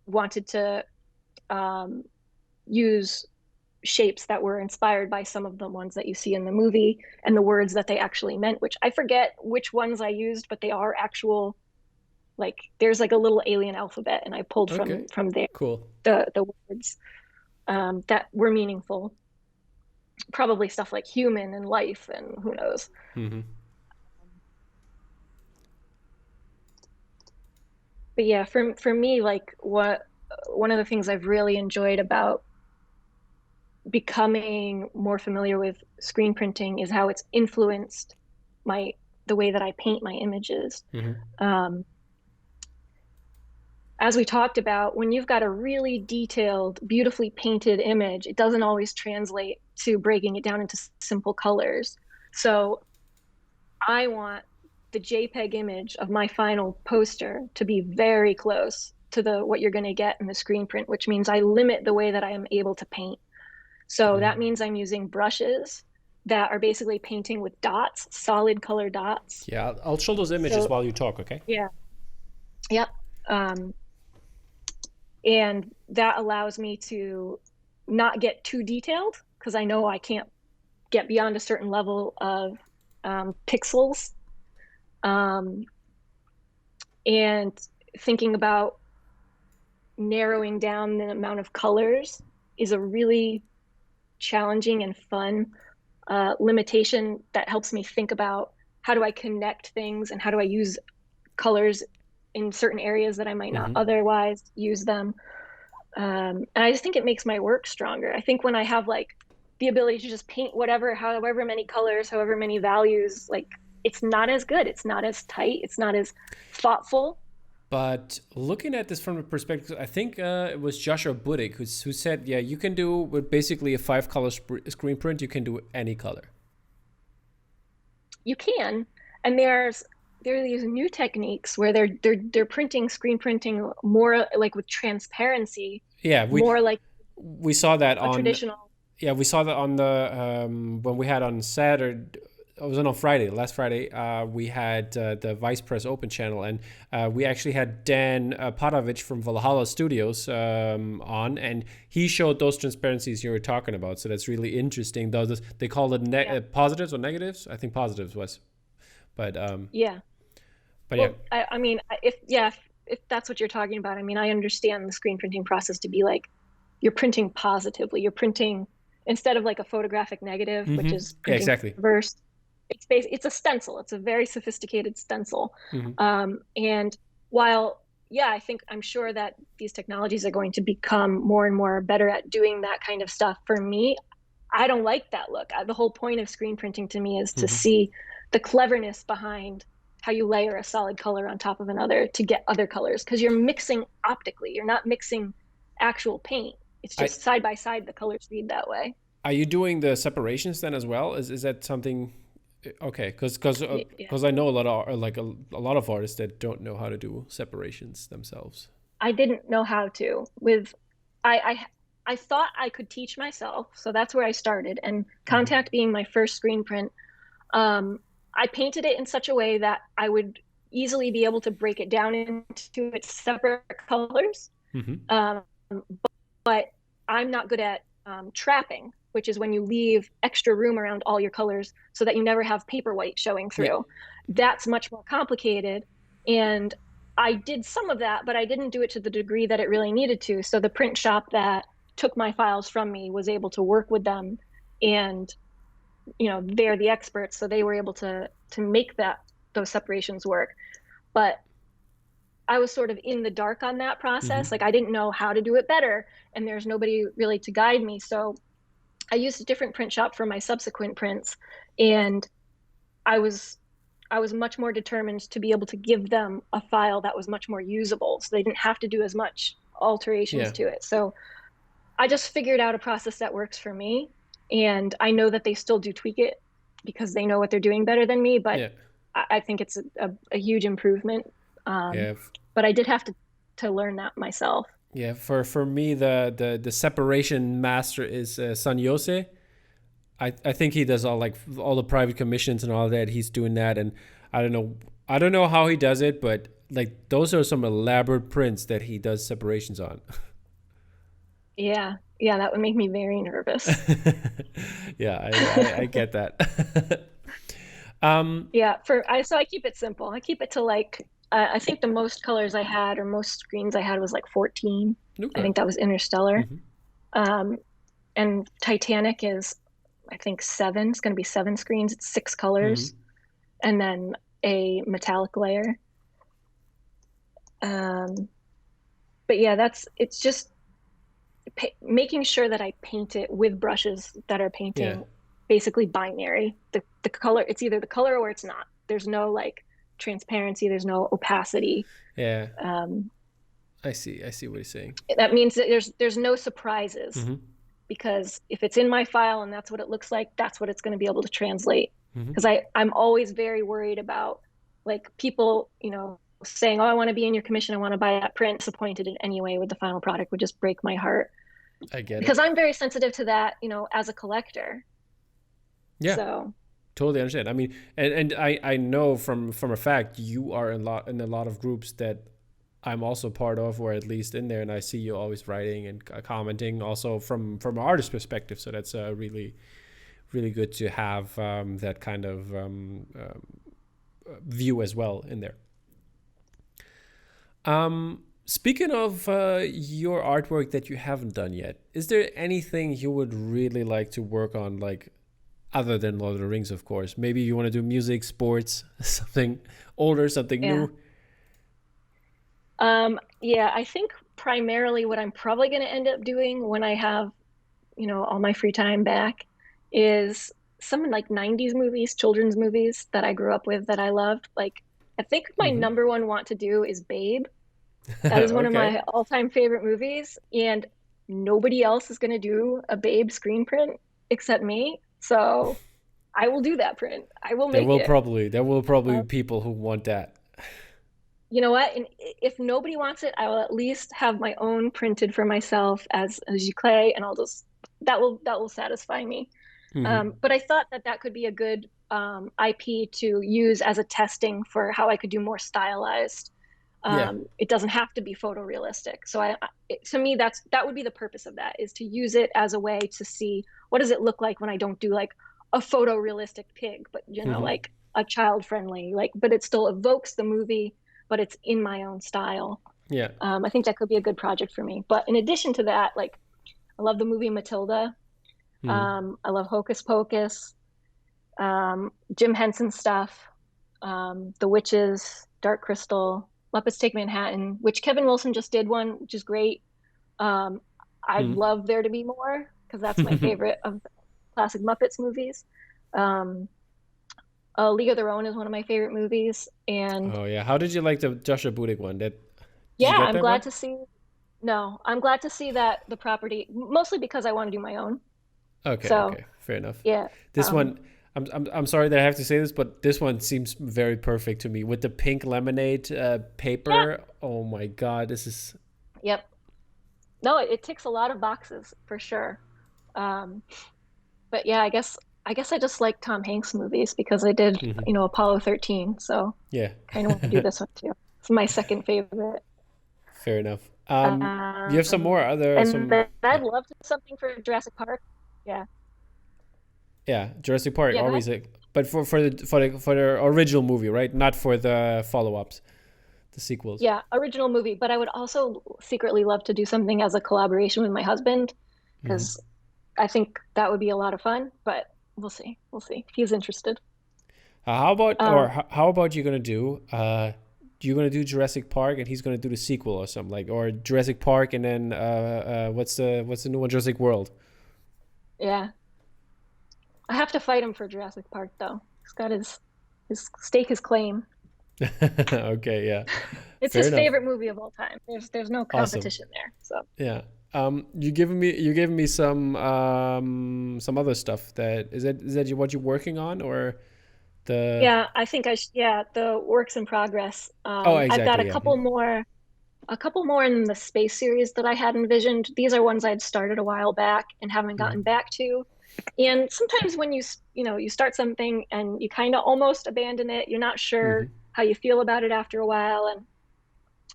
wanted to use shapes that were inspired by some of the ones that you see in the movie and the words that they actually meant, which I forget which ones I used, but they are actual, like there's like a little alien alphabet, and I pulled from there the words that were meaningful. Probably stuff like human and life and who knows. But yeah, for me, like one of the things I've really enjoyed about becoming more familiar with screen printing is how it's influenced the way that I paint my images. As we talked about, when you've got a really detailed, beautifully painted image, it doesn't always translate to breaking it down into simple colors. So I want the JPEG image of my final poster to be very close to what you're going to get in the screen print, which means I limit the way that I am able to paint. So that means I'm using brushes that are basically painting with dots, solid color dots. Yeah, I'll show those images while you talk, okay? Yeah. Yep. And that allows me to not get too detailed, because I know I can't get beyond a certain level of pixels. And thinking about narrowing down the amount of colors is a really challenging and fun limitation that helps me think about how do I connect things and how do I use colors in certain areas that I might not otherwise use them. And I just think it makes my work stronger. I think when I have like the ability to just paint whatever, however many colors, however many values, like it's not as good. It's not as tight. It's not as thoughtful. But looking at this from a perspective, I think it was Joshua Buddick who said, yeah, you can do with basically a 5-color screen print, you can do any color. You can. And there are these new techniques where they're printing, screen printing more like with transparency. Yeah, more like we saw that on traditional. Yeah, we saw that on the when we had on Saturday. It was on Friday, last Friday. We had the Vice Press Open channel, and we actually had Dan Padovich from Valhalla Studios on, and he showed those transparencies you were talking about. So that's really interesting. They call it positives or negatives. I think positives was, but yeah. But well, yeah, I mean, if that's what you're talking about, I mean, I understand the screen printing process to be like you're printing positively. You're printing instead of like a photographic negative, which is printing exactly reversed. It's a stencil. It's a very sophisticated stencil. And while, yeah, I'm sure that these technologies are going to become more and more better at doing that kind of stuff. For me, I don't like that look. The whole point of screen printing to me is to see the cleverness behind how you layer a solid color on top of another to get other colors, because you're mixing optically. You're not mixing actual paint. It's just side by side, the colors read that way. Are you doing the separations then as well? Is that something? Okay, because I know a lot of artists that don't know how to do separations themselves. I didn't know how to. I thought I could teach myself, so that's where I started. And Contact being my first screen print, I painted it in such a way that I would easily be able to break it down into its separate colors. But I'm not good at trapping, which is when you leave extra room around all your colors so that you never have paper white showing through. Yeah. That's much more complicated. And I did some of that, but I didn't do it to the degree that it really needed to. So the print shop that took my files from me was able to work with them, and they're the experts, so they were able to make those separations work. But I was sort of in the dark on that process. Like I didn't know how to do it better, and there's nobody really to guide me. So I used a different print shop for my subsequent prints, and I was much more determined to be able to give them a file that was much more usable, so they didn't have to do as much alterations to it. So I just figured out a process that works for me, and I know that they still do tweak it because they know what they're doing better than me, but I think it's a huge improvement. But I did have to learn that myself. Yeah, for me, the separation master is San Jose. I think he does all the private commissions and all that. He's doing that, and I don't know how he does it, but like those are some elaborate prints that he does separations on. Yeah, that would make me very nervous. Yeah, I get that. So I keep it simple. I keep it to I think the most colors I had, or most screens I had, was 14. Okay. I think that was Interstellar. And Titanic is, I think, 7. It's going to be 7 screens. It's 6 colors, and then a metallic layer. But yeah, it's just making sure that I paint it with brushes that are painting basically binary. The color, it's either the color or it's not. There's no transparency, there's no opacity. I see what you're saying. That means that there's no surprises, because if it's in my file and that's what it looks like, that's what it's going to be able to translate Hmm. because I'm always very worried about like people, saying, "Oh, I want to be in your commission. I want to buy that print." Disappointed in any way with the final product would just break my heart I get because it. I'm very sensitive to that, as a collector. Yeah, So, totally understand. I mean, and I know from a fact you are in a lot of groups that I'm also part of, or at least in there, and I see you always writing and commenting, also from an artist perspective. So that's really really good to have that kind of view as well in there. Speaking of your artwork that you haven't done yet, is there anything you would really like to work on, like other than Lord of the Rings, of course? Maybe you want to do music, sports, something older, something yeah. new. Yeah, I think primarily what I'm probably going to end up doing when I have, all my free time back is some like 90s movies, children's movies that I grew up with that I loved. Like, I think my Hmm. number one want to do is Babe. That is one of Okay. my all-time favorite movies, and nobody else is going to do a Babe screen print except me. So I will do that print. I will make it. There will probably Uh, be people who want that. you know what? And if nobody wants it, I will at least have my own printed for myself as Clay, and I'll just that will satisfy me. Hmm. But I thought that that could be a good IP to use as a testing for how I could do more stylized. Yeah. It doesn't have to be photorealistic. So to me, that would be the purpose of that, is to use it as a way to see what does it look like when I don't do like a photorealistic pig, but Hmm. like a child friendly, like, but it still evokes the movie, but it's in my own style. Yeah. I think that could be a good project for me. But in addition to that, like I love the movie Matilda. Hmm. I love Hocus Pocus, Jim Henson stuff, The Witches, Dark Crystal, Muppets Take Manhattan, which Kevin Wilson just did one, which is great. Um, I'd Hmm. love there to be more because that's my favorite of the classic Muppets movies. Um, League of Their Own is one of my favorite movies, and Oh yeah. How did you like the Joshua Budik one? That did yeah, you get I'm that one? glad to see. No, I'm glad to see that the property, mostly because I want to do my own. Okay. So Okay. Fair enough. yeah, This one, I'm sorry that I have to say this, but this one seems very perfect to me with the pink lemonade yeah, paper. Oh my god, this is. yep. No, it ticks a lot of boxes for sure. Um, but yeah, I guess I just like Tom Hanks movies because I did, Mhm. Apollo 13, so Yeah. kind of want to do this one too. It's my second favorite. Fair enough. You have some Um, more other and some. then Yeah. I'd love to do something for Jurassic Park. Yeah. Yeah, Jurassic Park Yeah, go ahead. always, but for the original movie, right? Not for the follow-ups, the sequels. Yeah, original movie, but I would also secretly love to do something as a collaboration with my husband Hmm. because I think that would be a lot of fun, but we'll see. We'll see if he's interested. How about or Um, how about you gonna do? You're gonna do Jurassic Park, and he's gonna do the sequel or something like, or Jurassic Park, and then what's the new one? Jurassic World. yeah. I have to fight him for Jurassic Park though. He's got his stake his claim. Okay, yeah, It's fair his enough. favorite movie of all time. There's no Awesome. competition there. So Yeah. You giving me some other stuff. That what you're working on, or the. yeah, I think yeah, the works in progress. Oh, I've got exactly. Yeah. a couple more in the space series that I had envisioned. These are ones I'd started a while back and haven't Mm-hmm. gotten back to. And sometimes when you start something and you kind of almost abandon it, you're not Mm-hmm. sure how you feel about it after a while. And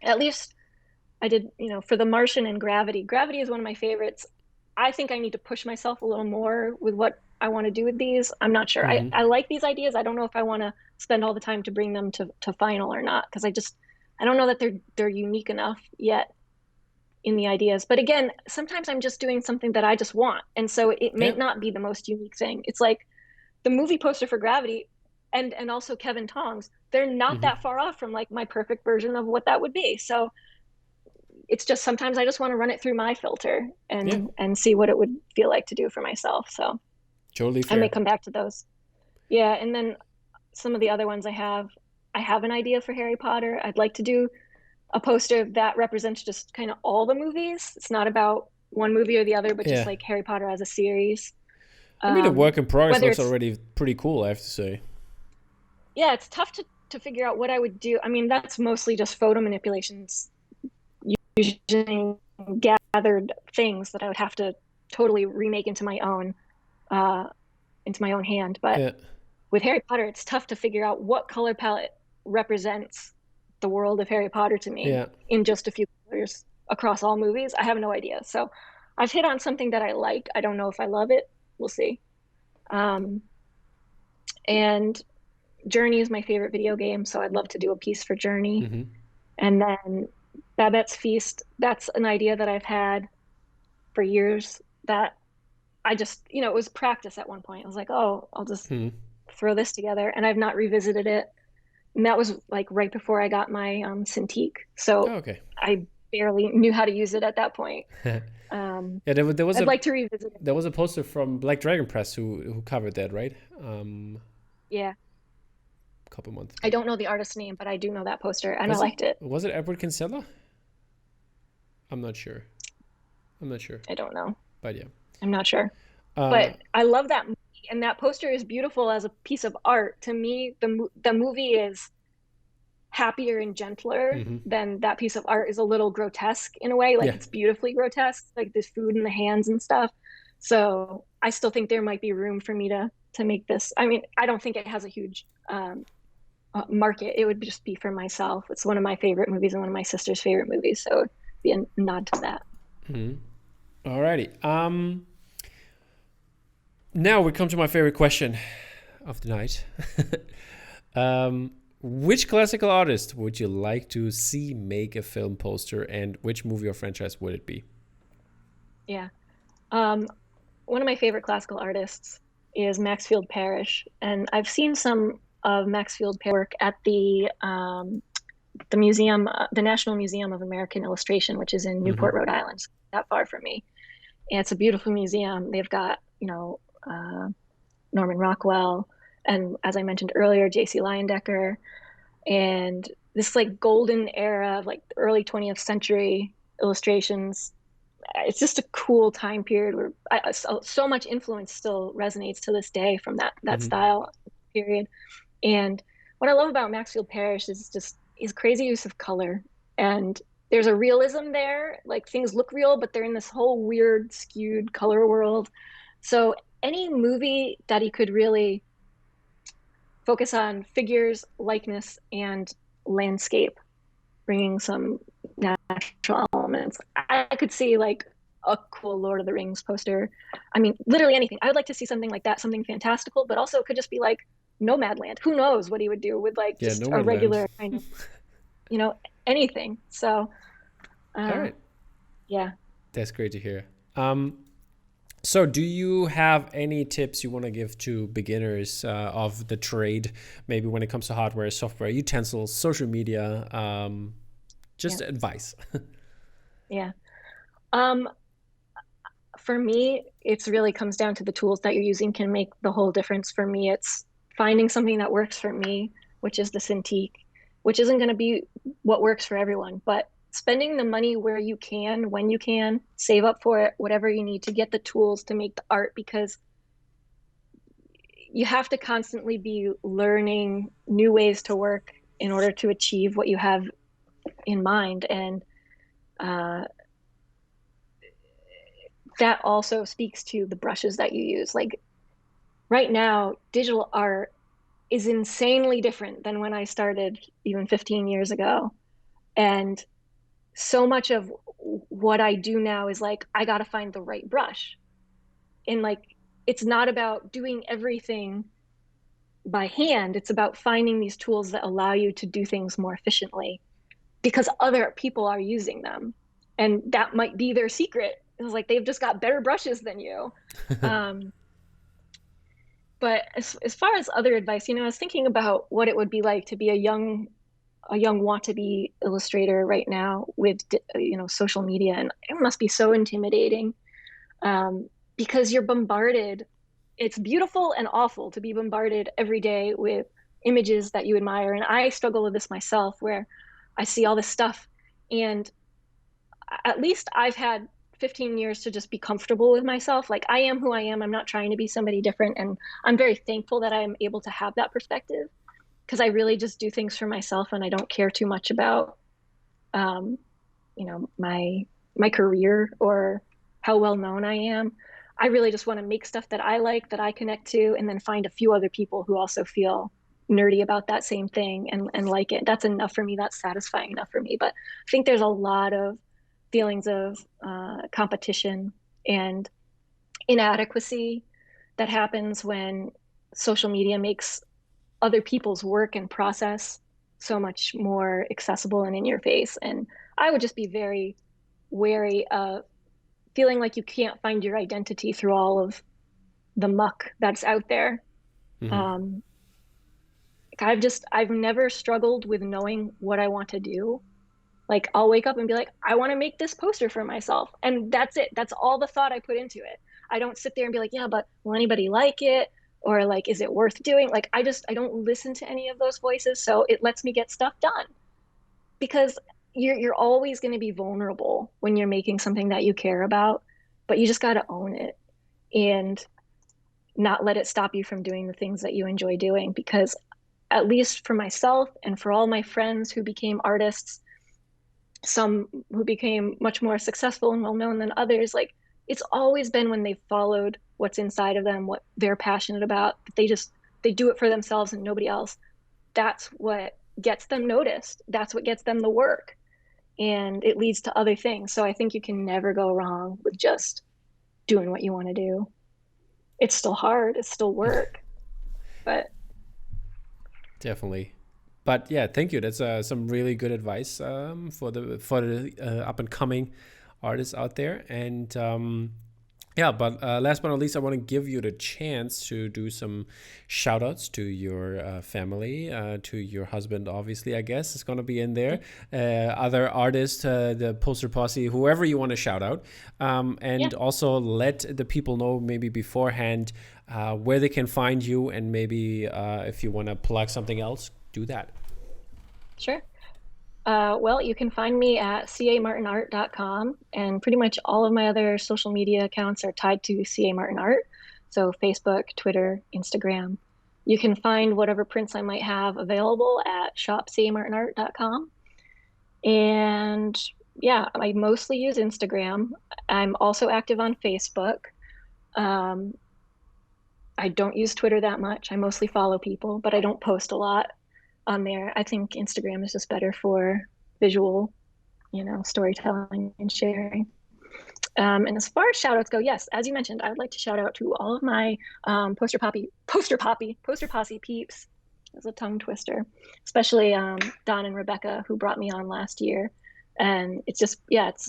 at least I did, for The Martian and Gravity. Gravity is one of my favorites. I think I need to push myself a little more with what I want to do with these. I'm not sure. I, Mm-hmm. I like these ideas. I don't know if I want to spend all the time to bring them to final or not, because I don't know that they're unique enough yet in the ideas. But again, sometimes I'm just doing something that I just want. And so it may Yeah. not be the most unique thing. It's like the movie poster for Gravity and also Kevin Tong's, they're not Mm-hmm. that far off from like my perfect version of what that would be. So it's just sometimes I just want to run it through my filter Yeah. and see what it would feel like to do for myself. So Totally I may fair. come back to those. Yeah, and then some of the other ones I have an idea for Harry Potter. I'd like to do a poster that represents just kind of all the movies. It's not about one movie or the other, but just Yeah. like Harry Potter as a series. I mean, the work in progress Whether looks it's, already pretty cool, I have to say. yeah, it's tough to figure out what I would do. I mean, that's mostly just photo manipulations, using gathered things that I would have to totally remake uh, into my own hand. But Yeah, with Harry Potter, it's tough to figure out what color palette represents the world of Harry Potter to me yeah. in just a few colors across all movies. I have no idea. So I've hit on something that I like. I don't know if I love it. We'll see. Um, and Journey is my favorite video game, so I'd love to do a piece for Journey. Hmm. And then Babette's Feast, that's an idea that I've had for years that I just, it was practice at one point. I was like, oh, I'll just Hmm. throw this together. And I've not revisited it. And that was like right before I got my Cintiq. Oh, So okay. I barely knew how to use it at that point. Yeah, Um, there was I'd like to revisit it. a poster from Black Dragon Press who covered that, right? Yeah. A couple months I ago. don't know the artist's name, but I do know that poster and I Was it liked it. Edward Kinsella? I'm not sure. I'm not sure, I don't know. but yeah. I'm not sure. Uh, But I love that movie, and that poster is beautiful as a piece of art. To me, the movie is happier and gentler hmm. than that piece of art is a little grotesque in a way. Like Yeah. it's beautifully grotesque, like this food in the hands and stuff. So I still think there might be room for me to make this. I mean, I don't think it has a huge market. It would just be for myself. It's one of my favorite movies and one of my sister's favorite movies, so it'd be a nod to that. Hmm. Alrighty. Now we come to my favorite question of the night. Which classical artist would you like to see make a film poster, and which movie or franchise would it be? Yeah. Um, One of my favorite classical artists is Maxfield Parrish, and I've seen some of Maxfield Parrish work at the museum, the National Museum of American Illustration, which is in Hmm. Newport, Rhode Island, so not that far from me. And it's a beautiful museum. They've got, Norman Rockwell, and as I mentioned earlier, J.C. Leyendecker, and this like golden era of like the early 20th century illustrations. It's just a cool time period where so much influence still resonates to this day from that Hmm. style period. And what I love about Maxfield Parrish is just his crazy use of color. And there's a realism there, like things look real, but they're in this whole weird, skewed color world. So any movie that he could really focus on figures, likeness, and landscape, bringing some natural elements. I could see like a cool Lord of the Rings poster. I mean, literally anything. I would like to see something like that, something fantastical, but also it could just be like Nomadland. Who knows what he would do with like Yeah, just a Nomadland. regular kind of, you know, anything. So, All uh, right, yeah. that's great to hear. So, do you have any tips you want to give to beginners of the trade, maybe when it comes to hardware, software, utensils, social media, just Yeah. advice? Yeah. Um, for me, it's really comes down to the tools that you're using can make the whole difference. For me, it's finding something that works for me, which is the Cintiq, which isn't going to be what works for everyone, but spending the money where you can, when you can, save up for it, whatever you need to get the tools to make the art, because you have to constantly be learning new ways to work in order to achieve what you have in mind. And uh, that also speaks to the brushes that you use. Like right now, digital art is insanely different than when I started even 15 years ago. And so much of what I do now is like, I got to find the right brush. And like, it's not about doing everything by hand, it's about finding these tools that allow you to do things more efficiently because other people are using them. And that might be their secret. It's like they've just got better brushes than you. Um, but as far as other advice, I was thinking about what it would be like to be a young want-to-be illustrator right now with social media, and it must be so intimidating because you're bombarded. It's beautiful and awful to be bombarded every day with images that you admire, and I struggle with this myself, where I see all this stuff, and at least I've had 15 years to just be comfortable with myself. Like I am who I am. I'm not trying to be somebody different. And I'm very thankful that I'm able to have that perspective because I really just do things for myself and I don't care too much about, um, my career or how well known I am. I really just want to make stuff that I like, that I connect to, and then find a few other people who also feel nerdy about that same thing and like it. That's enough for me. That's satisfying enough for me. But I think there's a lot of feelings of competition and inadequacy that happens when social media makes other people's work and process so much more accessible and in your face. And I would just be very wary of feeling like you can't find your identity through all of the muck that's out there. Mm-hmm. Um, I've never struggled with knowing what I want to do. Like I'll wake up and be like, I want to make this poster for myself. And that's it. That's all the thought I put into it. I don't sit there and be like, yeah, but will anybody like it? Or like, is it worth doing? Like, I don't listen to any of those voices. So it lets me get stuff done because you're always going to be vulnerable when you're making something that you care about, but you just got to own it and not let it stop you from doing the things that you enjoy doing. Because at least for myself and for all my friends who became artists, some who became much more successful and well known than others, like it's always been when they've followed what's inside of them, what they're passionate about, they do it for themselves and nobody else. That's what gets them noticed. That's what gets them the work. And it leads to other things. So I think you can never go wrong with just doing what you want to do. It's still hard, it's still work, but Definitely. But yeah, thank you. That's some really good advice for the up and coming artists out there. And yeah, but last but not least, I want to give you the chance to do some shout outs to your family, to your husband, obviously, I guess is going to be in there. Other artists, the Poster Posse, whoever you want to shout out. And also let the people know maybe beforehand where they can find you. And maybe if you want to plug something else, do that. Sure. Well, you can find me at camartinart.com, and pretty much all of my other social media accounts are tied to CA Martin Art. So Facebook, Twitter, Instagram. You can find whatever prints I might have available at shopcamartinart.com. And yeah, I mostly use Instagram. I'm also active on Facebook. I don't use Twitter that much. I mostly follow people, but I don't post a lot on there. I think Instagram is just better for visual, storytelling and sharing. And as far as shout outs go, yes, as you mentioned, I would like to shout out to all of my Poster Posse peeps. It's a tongue twister, especially Don and Rebecca, who brought me on last year. And it just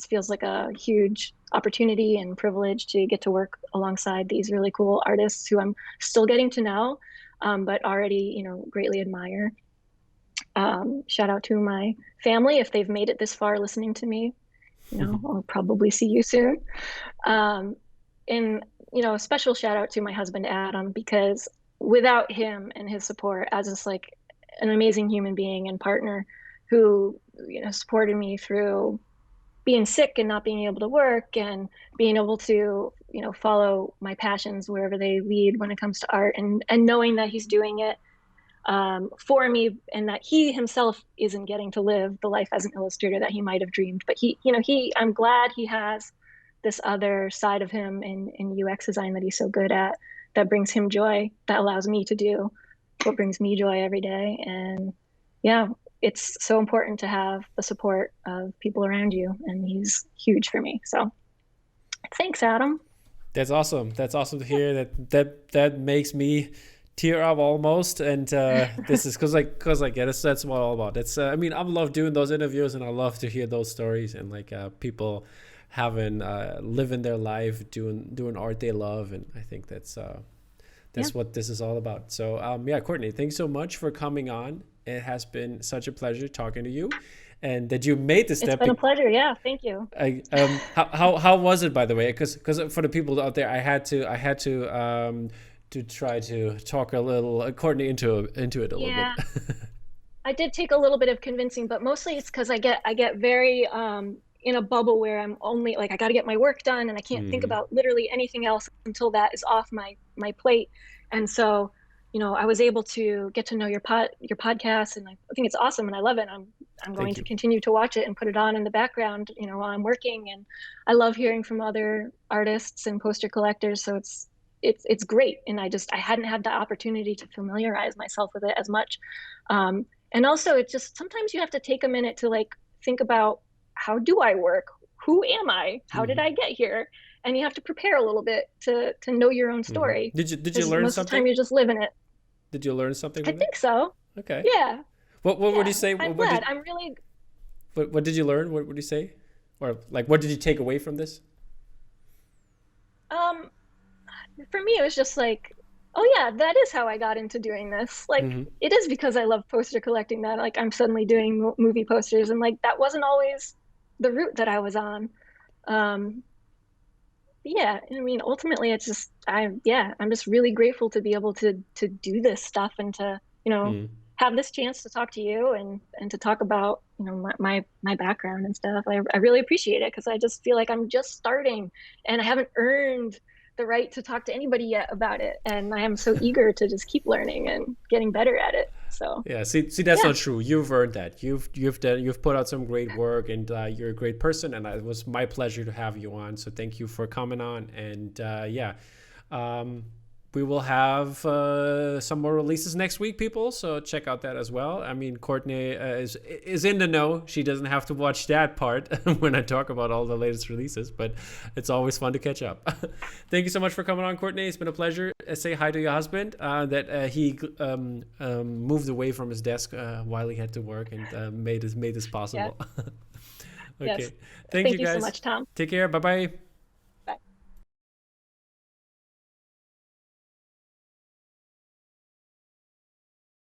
feels like a huge opportunity and privilege to get to work alongside these really cool artists who I'm still getting to know, but already, greatly admire. Shout out to my family if they've made it this far listening to me. I'll probably see you soon. And a special shout out to my husband Adam, because without him and his support as just like an amazing human being and partner who supported me through being sick and not being able to work and being able to follow my passions wherever they lead when it comes to art, and knowing that he's doing it for me, and that he himself isn't getting to live the life as an illustrator that he might have dreamed. But I'm glad he has this other side of him in UX design that he's so good at, that brings him joy, that allows me to do what brings me joy every day. And yeah, it's so important to have the support of people around you, and he's huge for me. So thanks, Adam. That's awesome. That's awesome to hear. That makes me tear up almost. And this is because that's what all about. It's I love doing those interviews, and I love to hear those stories, and people having living their life doing art they love. And I think that's what this is all about. So Courtney, thanks so much for coming on. It has been such a pleasure talking to you, and that you made the step. It's been a pleasure. Yeah, thank you. How was it, by the way? Because for the people out there, I had to try to talk a little Courtney into it a little bit. I did take a little bit of convincing, but mostly it's because I get very in a bubble where I'm only like, I got to get my work done and I can't think about literally anything else until that is off my plate. And so, I was able to get to know your podcast, and I think it's awesome and I love it. I'm going to continue to watch it and put it on in the background, while I'm working. And I love hearing from other artists and poster collectors. So it's great. And I hadn't had the opportunity to familiarize myself with it as much. And also it just, sometimes you have to take a minute to like think about, how do I work? Who am I? How did I get here? And you have to prepare a little bit to know your own story. Did you learn most something? Most of the time you're just living it. Did you learn something from I think so. Okay. Yeah. What would you say? I'm glad. I'm really... What did you learn? What would you say? Or like, what did you take away from this? For me, it was just like, oh yeah, that is how I got into doing this. Like, it is because I love poster collecting that like I'm suddenly doing movie posters, and like that wasn't always the route that I was on. Yeah, I mean, ultimately, it's just I'm just really grateful to be able to do this stuff and to have this chance to talk to you and to talk about my background and stuff. I really appreciate it, because I just feel like I'm just starting and I haven't earned the right to talk to anybody yet about it, and I am so eager to just keep learning and getting better at it. So yeah, see that's not true. You've earned that. You've put out some great work, and you're a great person, and it was my pleasure to have you on. So thank you for coming on. And we will have some more releases next week, people. So check out that as well. I mean, Courtney is in the know. She doesn't have to watch that part when I talk about all the latest releases, but it's always fun to catch up. Thank you so much for coming on, Courtney. It's been a pleasure. Say hi to your husband, that he moved away from his desk while he had to work, and made this possible. Yeah. Okay. Yes. Thank you, guys. So much, Tom. Take care. Bye-bye.